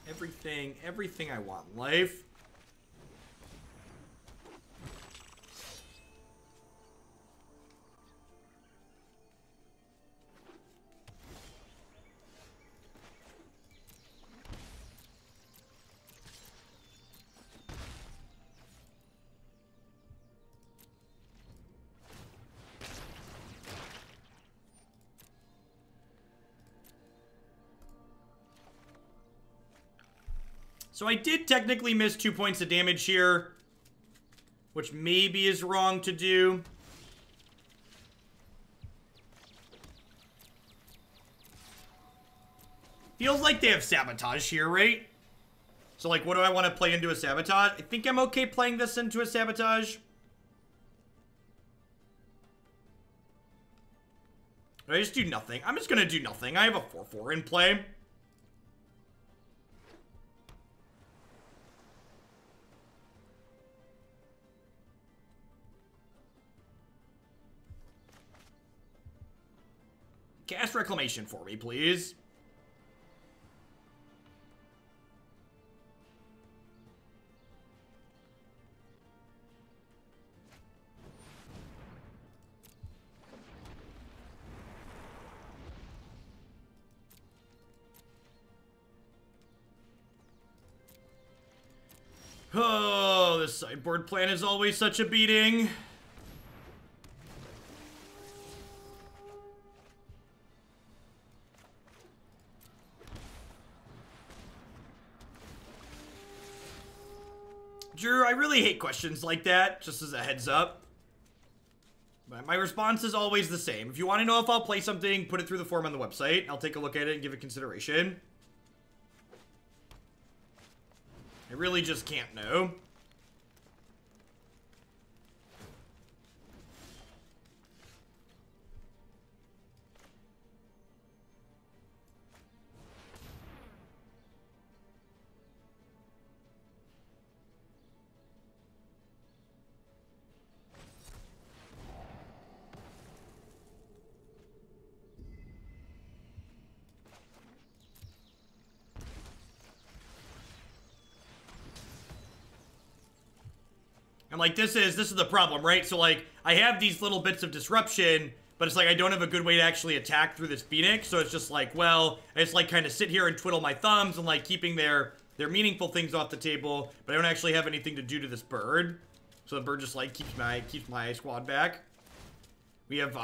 Everything I want in life. So I did technically miss 2 points of damage here, which maybe is wrong to do. Feels like they have Sabotage here, right? So, like, what do I want to play into a Sabotage? I think I'm okay playing this into a Sabotage. Or I just do nothing. I'm just going to do nothing. I have a 4/4 in play. Cast Reclamation for me, please. Oh, this sideboard plan is always such a beating. Drew, I really hate questions like that, just as a heads up. But my response is always the same. If you want to know if I'll play something, put it through the form on the website. I'll take a look at it and give it consideration. I really just can't know. And like this is the problem, right? So like I have these little bits of disruption, but it's like I don't have a good way to actually attack through this Phoenix, so it's just like, well, I just like kind of sit here and twiddle my thumbs and like keeping their meaningful things off the table, but I don't actually have anything to do to this bird. So the bird just like keeps my squad back. We have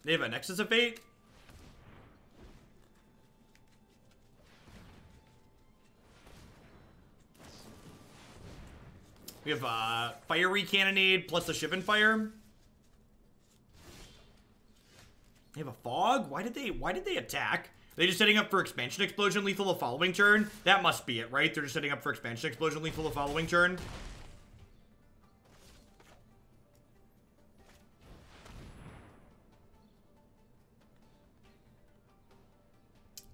they have a Nexus of Fate. We have Fiery Cannonade plus the Shivan Fire. They have a Fog? Why did they attack? Are they just setting up for Expansion Explosion lethal the following turn? That must be it, right? They're just setting up for Expansion Explosion lethal the following turn.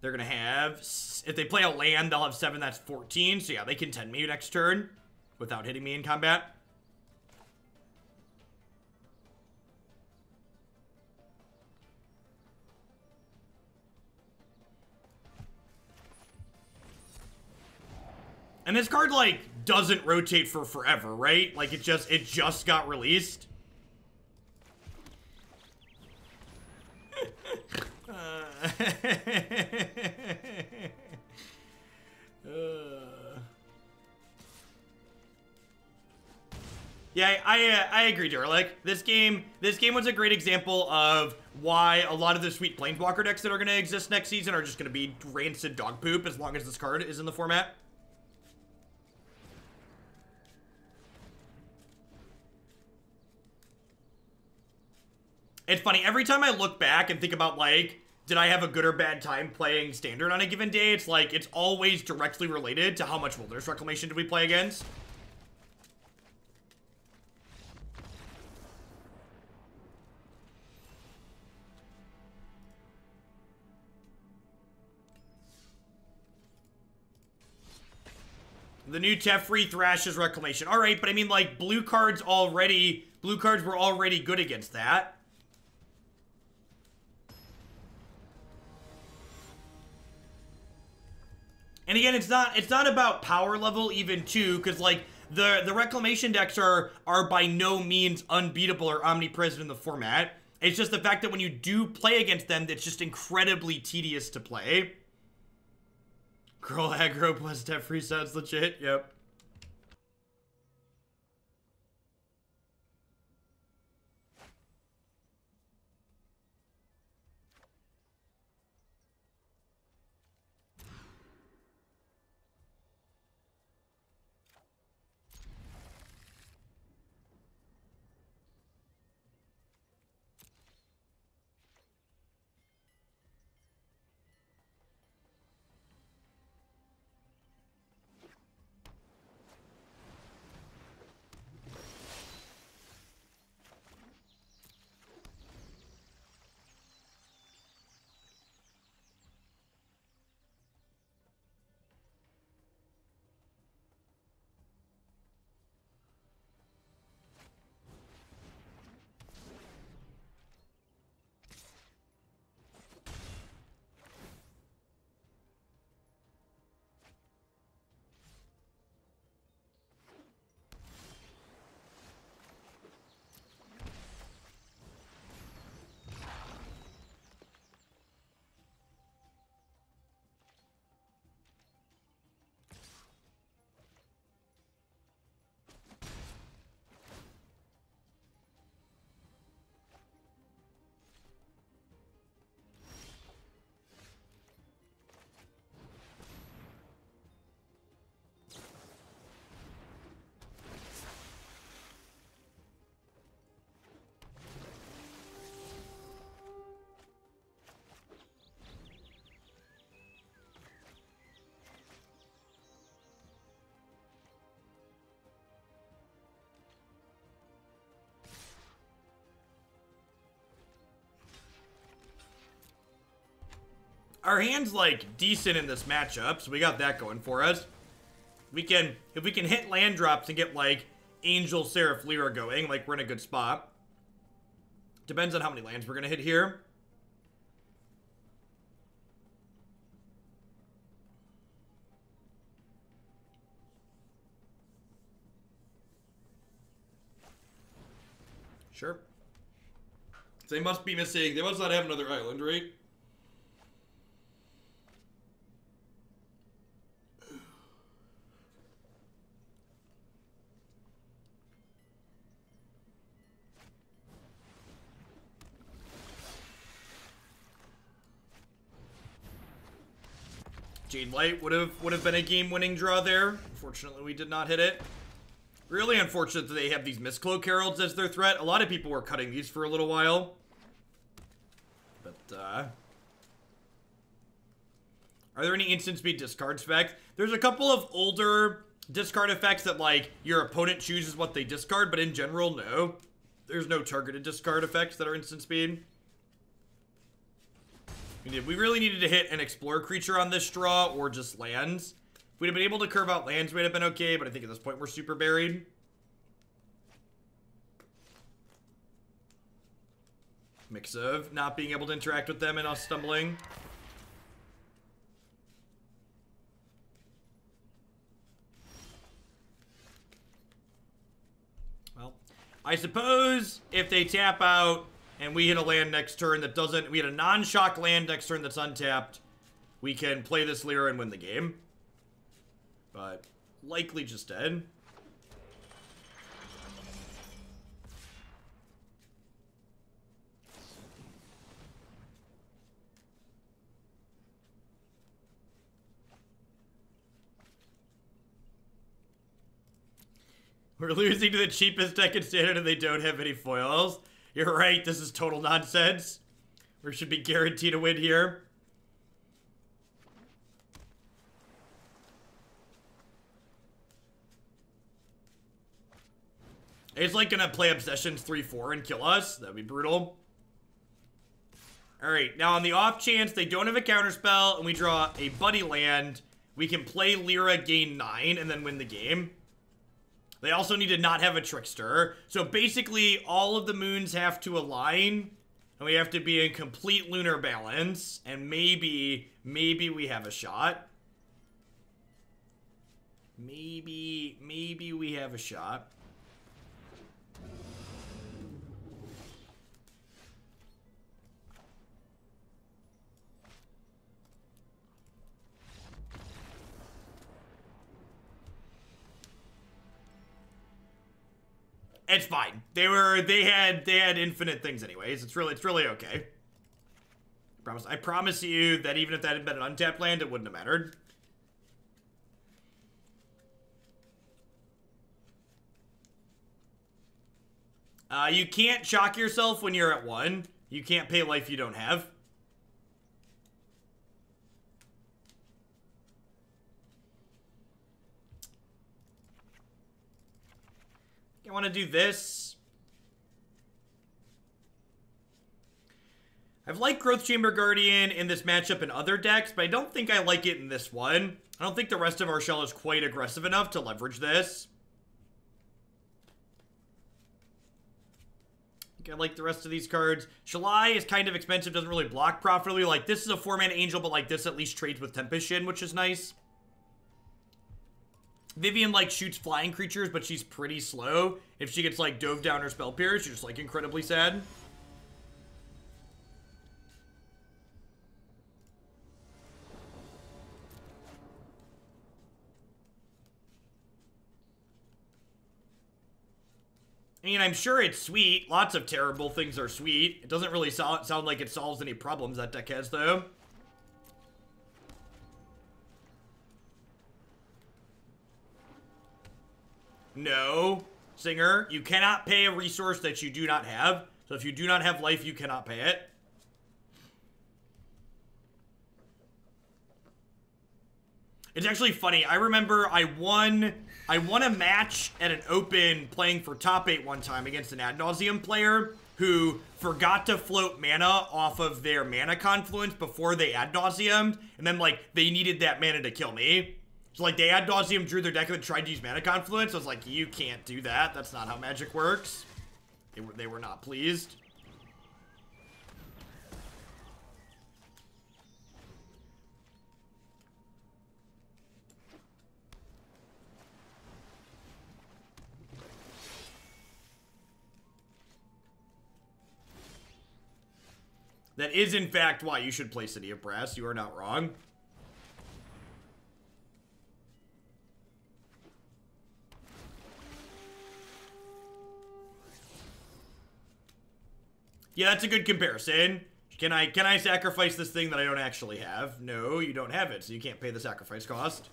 They're gonna have, if they play a land, they'll have 7, that's 14. So yeah, they can 10 me next turn without hitting me in combat. And this card, like, doesn't rotate for forever, right? Like, it just got released. Yeah, I agree, Derelic. This game was a great example of why a lot of the sweet Planeswalker decks that are going to exist next season are just going to be rancid dog poop as long as this card is in the format. It's funny, every time I look back and think about, like, did I have a good or bad time playing Standard on a given day? It's like, it's always directly related to how much Wilderness Reclamation did we play against. The new Teferi Thrashes Reclamation. Alright, but I mean, like, blue cards were already good against that. And again, it's not about power level even too, because like the Reclamation decks are by no means unbeatable or omnipresent in the format. It's just the fact that when you do play against them, it's just incredibly tedious to play. Girl aggro plus Teferi sounds legit. Yep. Our hand's, like, decent in this matchup, so we got that going for us. If we can hit land drops and get, like, Angel, Seraph, Lyra going, like, we're in a good spot. Depends on how many lands we're gonna hit here. Sure. They must be missing. They must not have another island, right? Jadelight would have been a game-winning draw there. Unfortunately, we did not hit it. Really unfortunate that they have these Mistcloak Heralds as their threat. A lot of people were cutting these for a little while. But, are there any instant speed discard specs? There's a couple of older discard effects that, like, your opponent chooses what they discard, but in general, no. There's no targeted discard effects that are instant speed. We really needed to hit an Explorer creature on this draw, or just lands. If we'd have been able to curve out lands, we'd have been okay, but I think at this point we're super buried. Mix of not being able to interact with them and us stumbling. Well, I suppose if they tap out and we hit a land next turn that doesn't... We hit a non-shock land next turn that's untapped, we can play this Lyra and win the game. But likely just dead. We're losing to the cheapest deck in Standard and they don't have any foils. You're right, this is total nonsense. We should be guaranteed a win here. It's like gonna play Obsessions 3-4 and kill us. That'd be brutal. Alright, now on the off chance they don't have a counterspell and we draw a buddy land, we can play Lyra, gain 9, and then win the game. They also need to not have a Trickster. So basically, all of the moons have to align, and we have to be in complete lunar balance, and maybe we have a shot. Maybe we have a shot. It's fine. They had infinite things anyways. It's really okay. I promise you that even if that had been an untapped land, it wouldn't have mattered. You can't shock yourself when you're at 1. You can't pay life you don't have. I want to do this. I've liked Growth Chamber Guardian in this matchup in other decks, but I don't think I like it in this one. I don't think the rest of our shell is quite aggressive enough to leverage this. I think I like the rest of these cards. Shalai is kind of expensive, doesn't really block profitably. Like, this is a 4-mana angel, but like this at least trades with Tempest Shin, which is nice. Vivien, like, shoots flying creatures, but she's pretty slow. If she gets, like, dove down or spell pierce, she's just, like, incredibly sad. I mean, I'm sure it's sweet. Lots of terrible things are sweet. It doesn't really sound like it solves any problems that deck has, though. No, Singer, you cannot pay a resource that you do not have. So if you do not have life, you cannot pay it. It's actually funny. I remember I won a match at an open playing for top 8 one time against an Ad Nauseam player who forgot to float mana off of their mana confluence before they Ad Nauseamed, and then, like, they needed that mana to kill me. So, like, they Ad Nauseam, drew their deck, and then tried to use Mana Confluence. I was like, you can't do that. That's not how Magic works. They were not pleased. That is, in fact, why you should play City of Brass. You are not wrong. Yeah, that's a good comparison. Can I sacrifice this thing that I don't actually have? No, you don't have it, so you can't pay the sacrifice cost.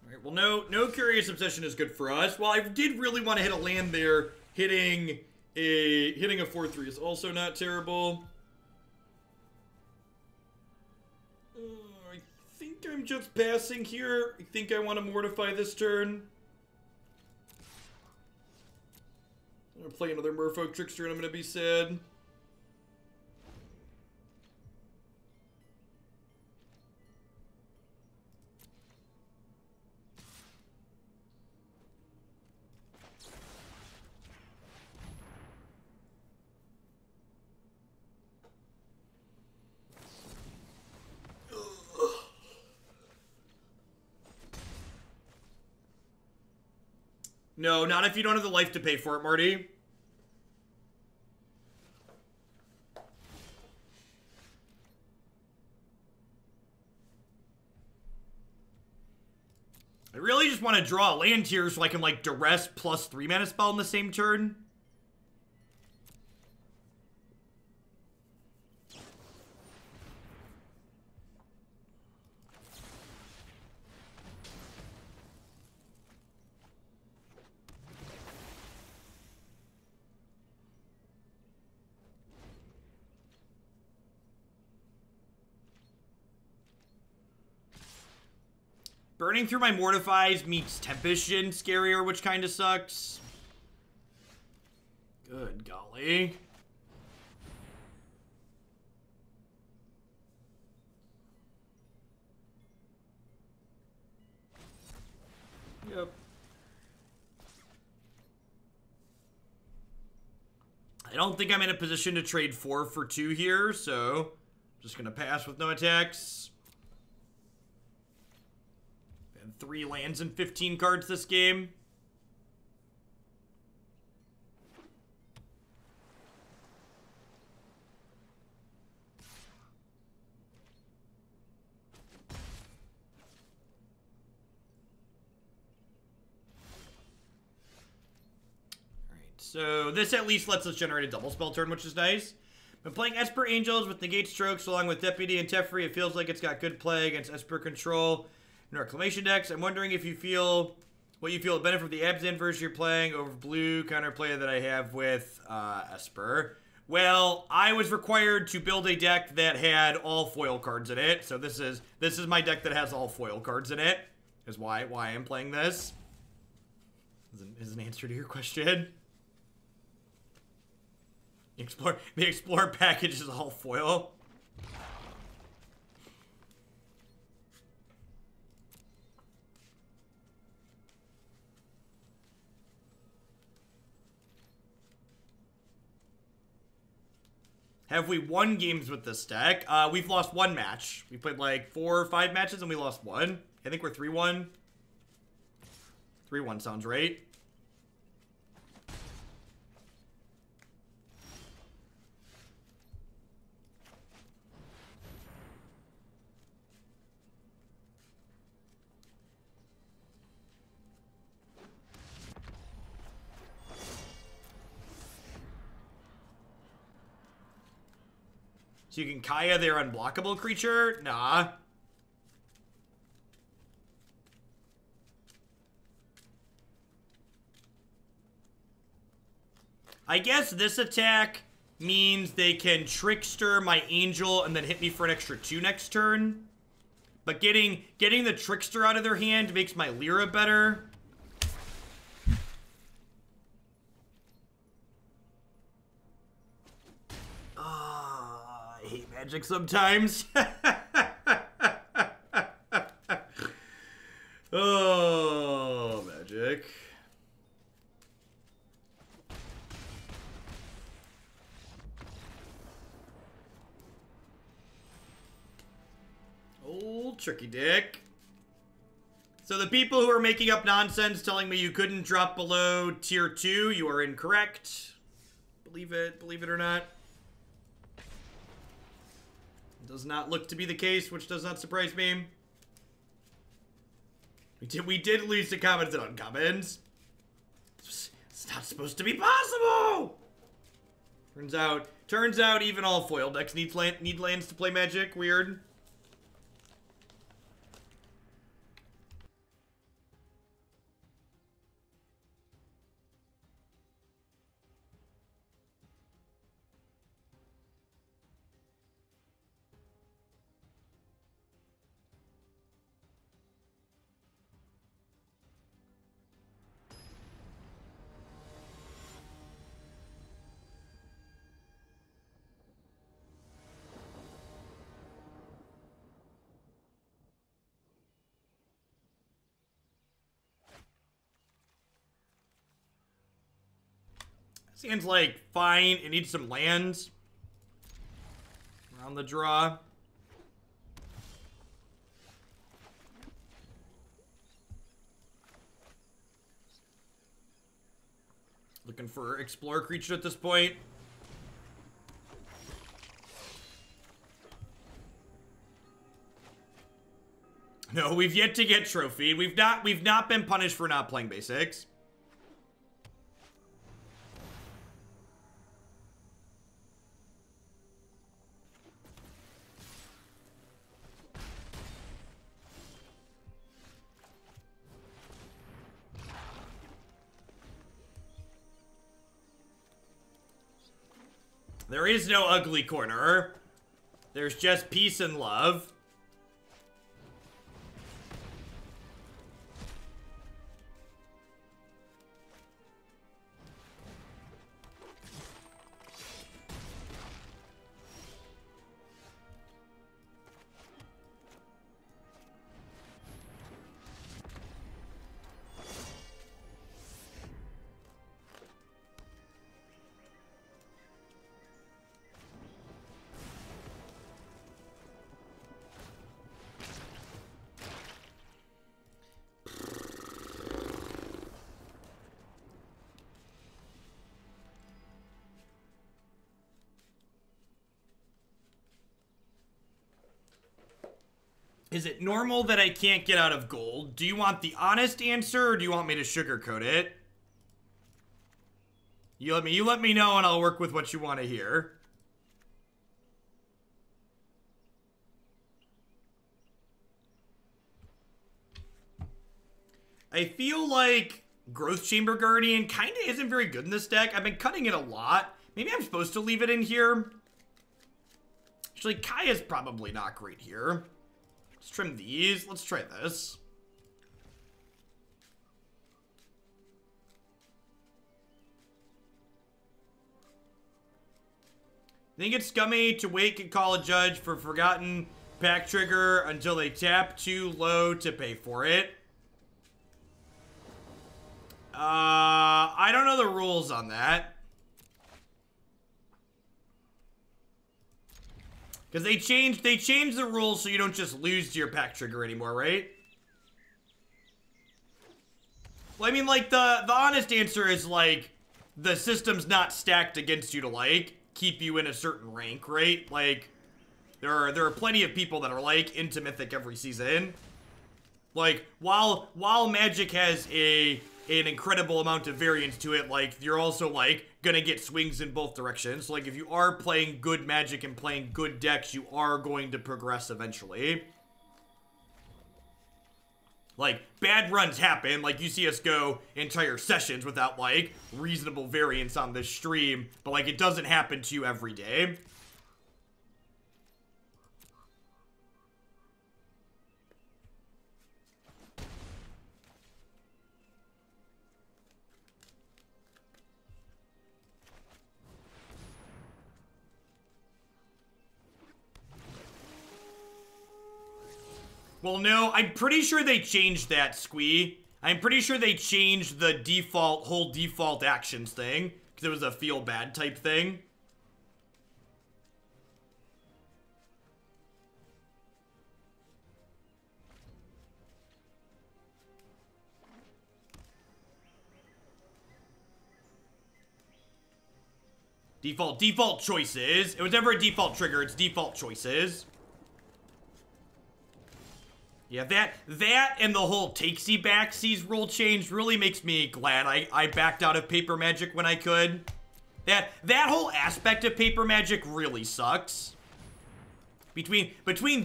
Alright, well, no Curious Obsession is good for us. Well, I did really want to hit a land there. Hitting a 4-3 is also not terrible. I think I'm just passing here. I think I want to Mortify this turn. I'm going to play another Merfolk Trickster and I'm going to be sad. No, not if you don't have the life to pay for it, Marty. I really just want to draw a land here so I can, like, Duress plus 3 mana spell in the same turn. Burning through my Mortifies meets Temptation scarier, which kind of sucks. Good golly. Yep. I don't think I'm in a position to trade 4 for 2 here, so just gonna pass with no attacks. 3 lands and 15 cards this game. Alright, so this at least lets us generate a double spell turn, which is nice. Been playing Esper Angels with Negate Strokes along with Deputy and Teferi. It feels like it's got good play against Esper control. Reclamation decks. I'm wondering if you feel what you feel benefit from the Abzan version you're playing over blue counterplay that I have with Esper. Well, I was required to build a deck that had all foil cards in it, so this is my deck that has all foil cards in it. Is why I'm playing this. Is an answer to your question. The Explore package is all foil. Have we won games with this deck? We've lost 1 match. We played like 4 or 5 matches and we lost 1. I think we're 3-1. 3-1 sounds right. So you can Kaya their unblockable creature? Nah. I guess this attack means they can Trickster my Angel and then hit me for an extra 2 next turn. But getting the Trickster out of their hand makes my Lyra better. I hate Magic sometimes. Oh, Magic. Old tricky dick. So the people who are making up nonsense telling me you couldn't drop below tier 2, you are incorrect. Believe it or not. It does not look to be the case, which does not surprise me. We did lose to commons and uncommons. It's not supposed to be possible! Turns out even all foil decks need lands to play Magic. Weird. Seems like fine. It needs some lands around the draw. Looking for Explorer creature at this point. No, we've yet to get trophied. We've not been punished for not playing basics. There is no ugly corner. There's just peace and love. Is it normal that I can't get out of gold? Do you want the honest answer, or do you want me to sugarcoat it? You let me know and I'll work with what you want to hear. I feel like Growth Chamber Guardian kind of isn't very good in this deck. I've been cutting it a lot. Maybe I'm supposed to leave it in here. Actually, Kaya's probably not great here. Let's trim these. Let's try this. Think it's scummy to wait and call a judge for forgotten pack trigger until they tap too low to pay for it. I don't know the rules on that. Because they changed the rules so you don't just lose to your pack trigger anymore, right? Well, I mean, like, the honest answer is, like, the system's not stacked against you to, like, keep you in a certain rank, right? Like, there are plenty of people that are, like, into Mythic every season. Like, while Magic has an incredible amount of variance to it, like, you're also, like, gonna get swings in both directions. So, like, if you are playing good Magic and playing good decks, you are going to progress eventually. Like, bad runs happen. Like, you see us go entire sessions without, like, reasonable variance on this stream. But, like, it doesn't happen to you every day. Well, no, I'm pretty sure they changed that, Squee. I'm pretty sure they changed the whole default actions thing, because it was a feel bad type thing. Default choices. It was never a default trigger, it's default choices. Yeah, that and the whole takesy backsies rule change really makes me glad I backed out of paper magic when I could. That whole aspect of paper magic really sucks. Between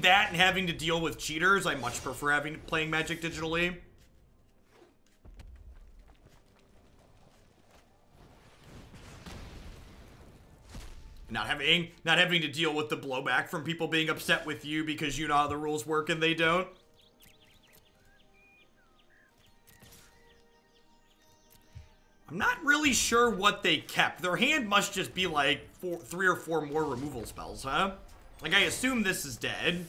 that and having to deal with cheaters, I much prefer playing Magic digitally. Not having to deal with the blowback from people being upset with you because you know how the rules work and they don't. I'm not really sure what they kept. Their hand must just be like 3 or 4 more removal spells, huh? Like, I assume this is dead.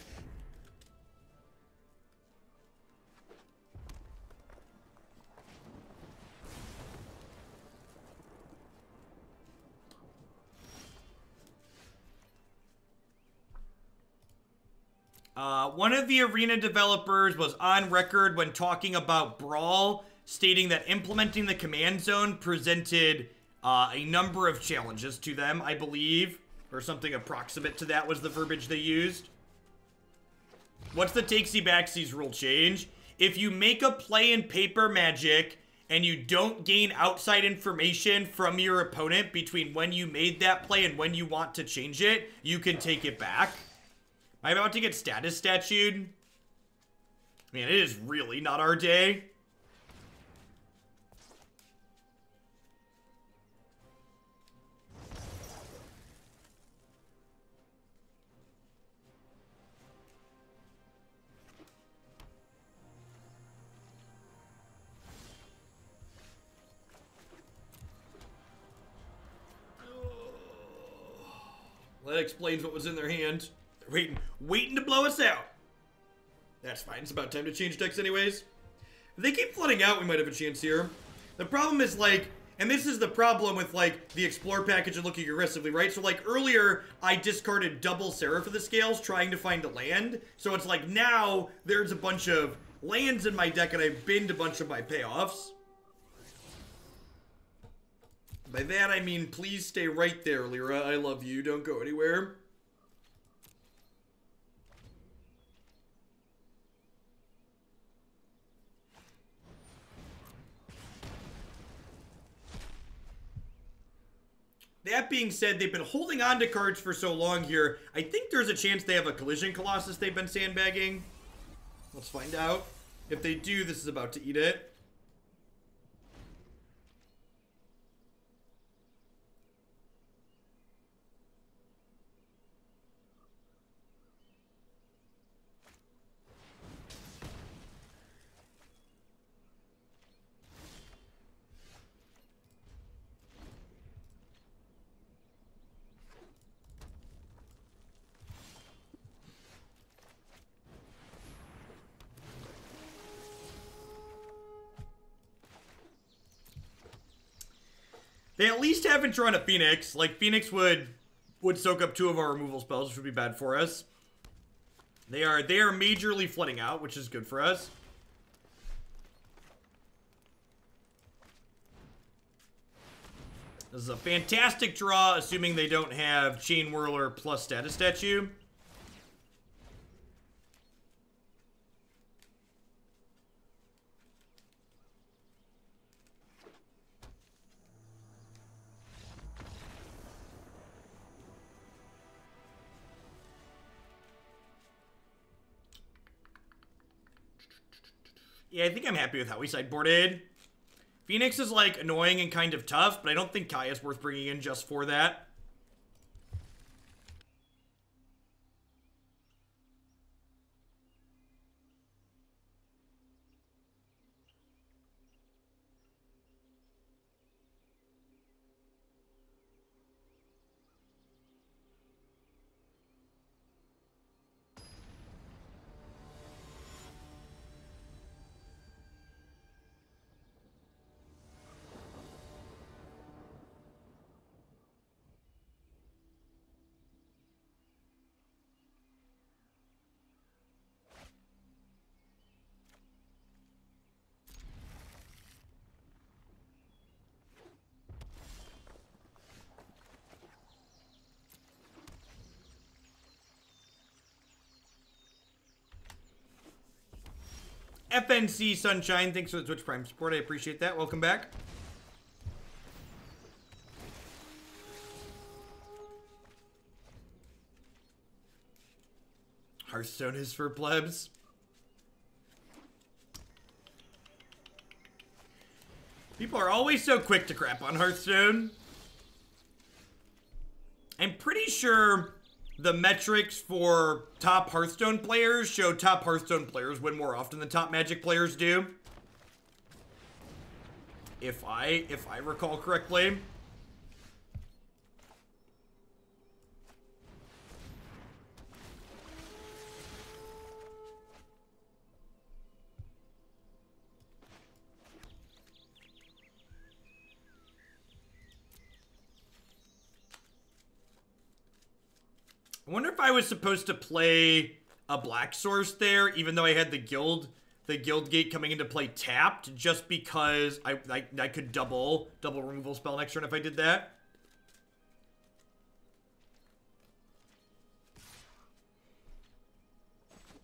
One of the arena developers was on record when talking about Brawl, stating that implementing the command zone presented a number of challenges to them, I believe. Or something approximate to that was the verbiage they used. What's the takesy backsies rule change? If you make a play in paper magic and you don't gain outside information from your opponent between when you made that play and when you want to change it, you can take it back. Am I about to get status statued? Man, it is really not our day. Well, that explains what was in their hand. They're waiting to blow us out. That's fine. It's about time to change decks anyways. If they keep flooding out, we might have a chance here. The problem is, like, and this is the problem with, like, the Explore package and looking aggressively, right? So, like, earlier, I discarded double Seraph of the Scales trying to find a land. So it's like, now, there's a bunch of lands in my deck, and I binned a bunch of my payoffs. By that, I mean, please stay right there, Lyra. I love you. Don't go anywhere. That being said, they've been holding on to cards for so long here. I think there's a chance they have a Collision Colossus they've been sandbagging. Let's find out. If they do, this is about to eat it. They at least haven't drawn a Phoenix. Like, Phoenix would soak up 2 of our removal spells, which would be bad for us. They are majorly flooding out, which is good for us. This is a fantastic draw, assuming they don't have Chain Whirler plus Status Statue. Yeah, I think I'm happy with how we sideboarded. Phoenix is, like, annoying and kind of tough, but I don't think Kaya's worth bringing in just for that. FNC Sunshine, thanks for the Twitch Prime support. I appreciate that. Welcome back. Hearthstone is for plebs. People are always so quick to crap on Hearthstone. I'm pretty sure the metrics for top Hearthstone players show top Hearthstone players win more often than top Magic players do. If I recall correctly. I wonder if I was supposed to play a black source there, even though I had the Guildgate coming into play tapped, just because I could double removal spell next turn if I did that.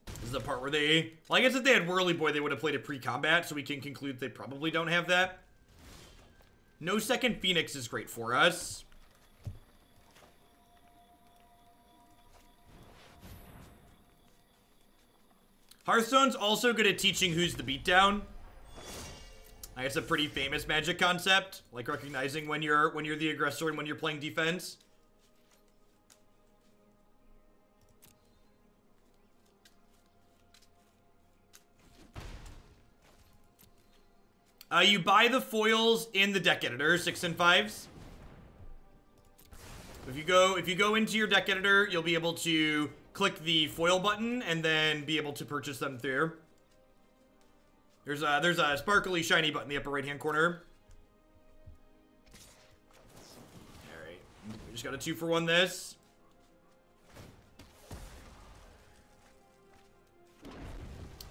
This is the part where they, well, I guess if they had Whirly Boy, they would have played a pre-combat, so we can conclude they probably don't have that. No second Phoenix is great for us. Hearthstone's also good at teaching who's the beatdown. It's a pretty famous Magic concept, like recognizing when you're the aggressor and when you're playing defense. You buy the foils in the deck editor, 6 and 5s. If you go into your deck editor, you'll be able to click the foil button and then be able to purchase them through. There's a sparkly shiny button in the upper right hand corner. Alright, we just got a 2-for-1 this.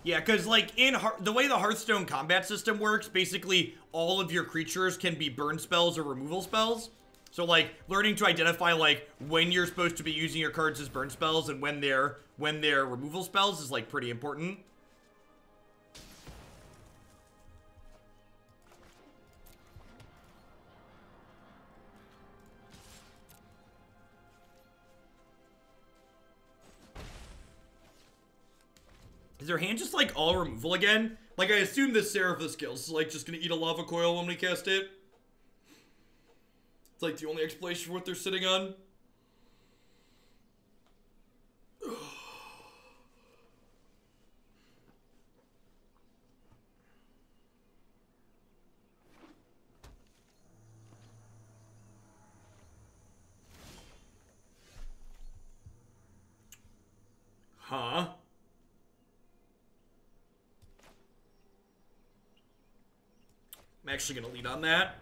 Yeah, because like the way the Hearthstone combat system works, basically all of your creatures can be burn spells or removal spells. So, like, learning to identify, like, when you're supposed to be using your cards as burn spells and when they're removal spells is, like, pretty important. Is their hand just, like, all removal again? Like, I assume this Seraph of skills is, like, just gonna eat a lava coil when we cast it. It's like the only explanation for what they're sitting on. Huh? I'm actually gonna lead on that.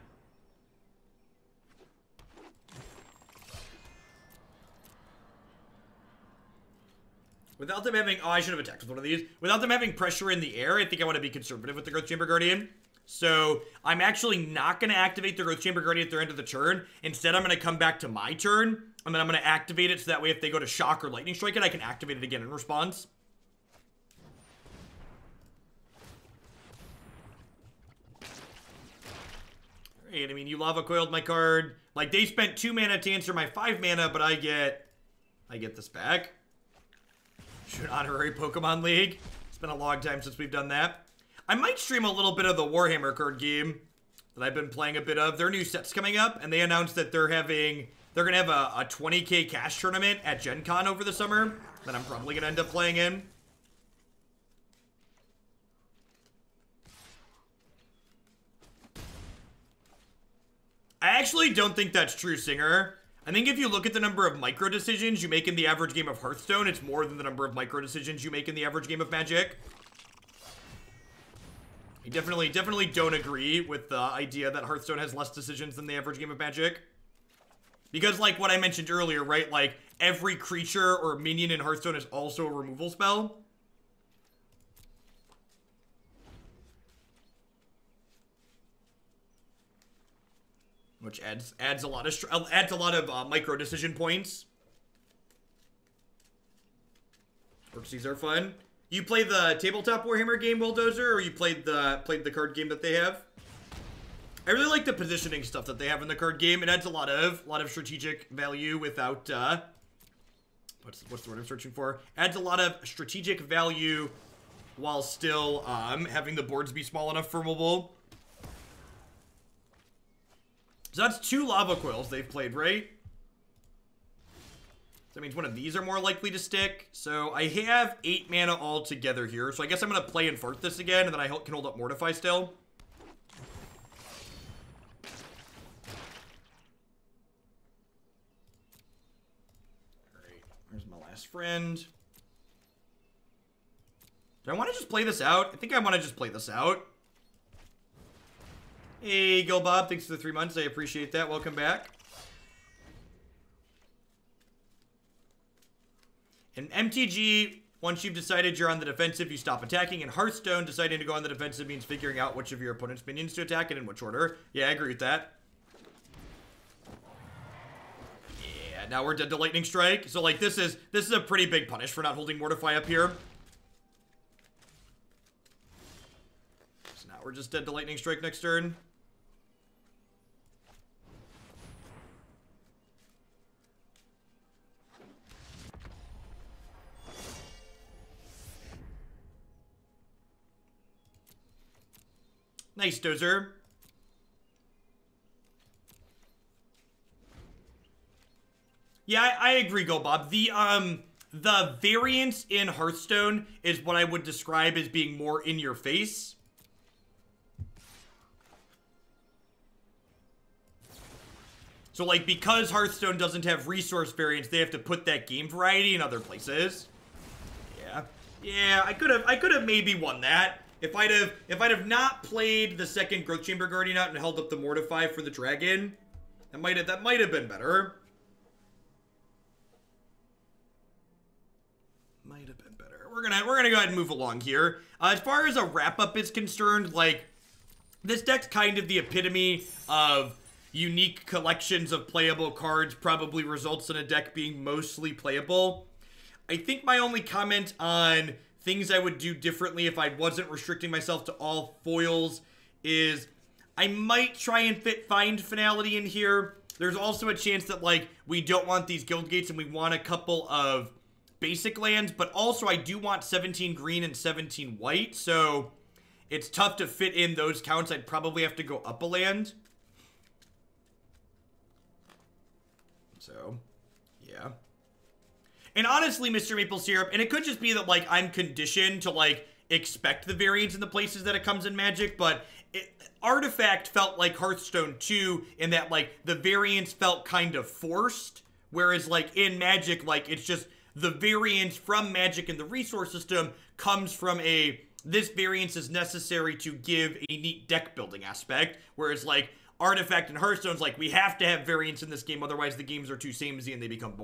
Without them having, oh, I should have attacked with one of these. Without them having pressure in the air, I think I want to be conservative with the Growth Chamber Guardian. So I'm actually not going to activate the Growth Chamber Guardian at their end of the turn. Instead, I'm going to come back to my turn, and then I'm going to activate it so that way if they go to Shock or Lightning Strike it, I can activate it again in response. Alright, I mean, you Lava Coiled my card. Like, they spent 2 mana to answer my 5 mana, but I get this back. Should honorary Pokemon League. It's been a long time since we've done that. I might stream a little bit of the Warhammer card game that I've been playing a bit of. Their new set's coming up, and they announced that they're gonna have a 20k cash tournament at Gen Con over the summer that I'm probably gonna end up playing in. I actually don't think that's true, Singer. I think if you look at the number of micro decisions you make in the average game of Hearthstone, it's more than the number of micro decisions you make in the average game of Magic. I definitely don't agree with the idea that Hearthstone has less decisions than the average game of Magic. Because, like what I mentioned earlier, right? Like, every creature or minion in Hearthstone is also a removal spell. Which adds a lot of micro decision points. Orcsies are fun. You play the tabletop Warhammer game, Bulldozer, or you played the card game that they have? I really like the positioning stuff that they have in the card game. It adds a lot of strategic value without what's the word I'm searching for? Adds a lot of strategic value while still having the boards be small enough for mobile. So that's 2 lava coils they've played, right? So that means one of these are more likely to stick. So I have 8 mana all together here. So I guess I'm going to play and fart this again, and then I can hold up Mortify still. Alright, there's my last friend. Do I want to just play this out? I think I want to just play this out. Hey, Gil Bob, thanks for the 3 months. I appreciate that. Welcome back. In MTG, once you've decided you're on the defensive, you stop attacking. In Hearthstone, deciding to go on the defensive means figuring out which of your opponent's minions to attack and in which order. Yeah, I agree with that. Yeah, now we're dead to Lightning Strike. So, like, this is a pretty big punish for not holding Mortify up here. So now we're just dead to Lightning Strike next turn. Nice, Dozer. Yeah, I agree, Go Bob. The variance in Hearthstone is what I would describe as being more in your face. So, like, because Hearthstone doesn't have resource variance, they have to put that game variety in other places. Yeah. Yeah, I could have maybe won that. If I'd have not played the second Growth Chamber Guardian out and held up the Mortify for the dragon, that might have been better. Might have been better. We're gonna go ahead and move along here. As far as a wrap up is concerned, like, this deck's kind of the epitome of unique collections of playable cards. Probably results in a deck being mostly playable. I think my only comment on things I would do differently if I wasn't restricting myself to all foils is I might try and find finality in here. There's also a chance that, like, we don't want these guild gates and we want a couple of basic lands, but also I do want 17 green and 17 white, so it's tough to fit in those counts. I'd probably have to go up a land. So, yeah. And honestly, Mr. Maple Syrup, and it could just be that, like, I'm conditioned to, like, expect the variance in the places that it comes in Magic, but Artifact felt like Hearthstone 2 in that, like, the variance felt kind of forced, whereas, like, in Magic, like, it's just the variance from Magic and the resource system comes from this variance is necessary to give a neat deck building aspect, whereas, like, Artifact and Hearthstone's like, we have to have variance in this game, otherwise the games are too samey and they become boring.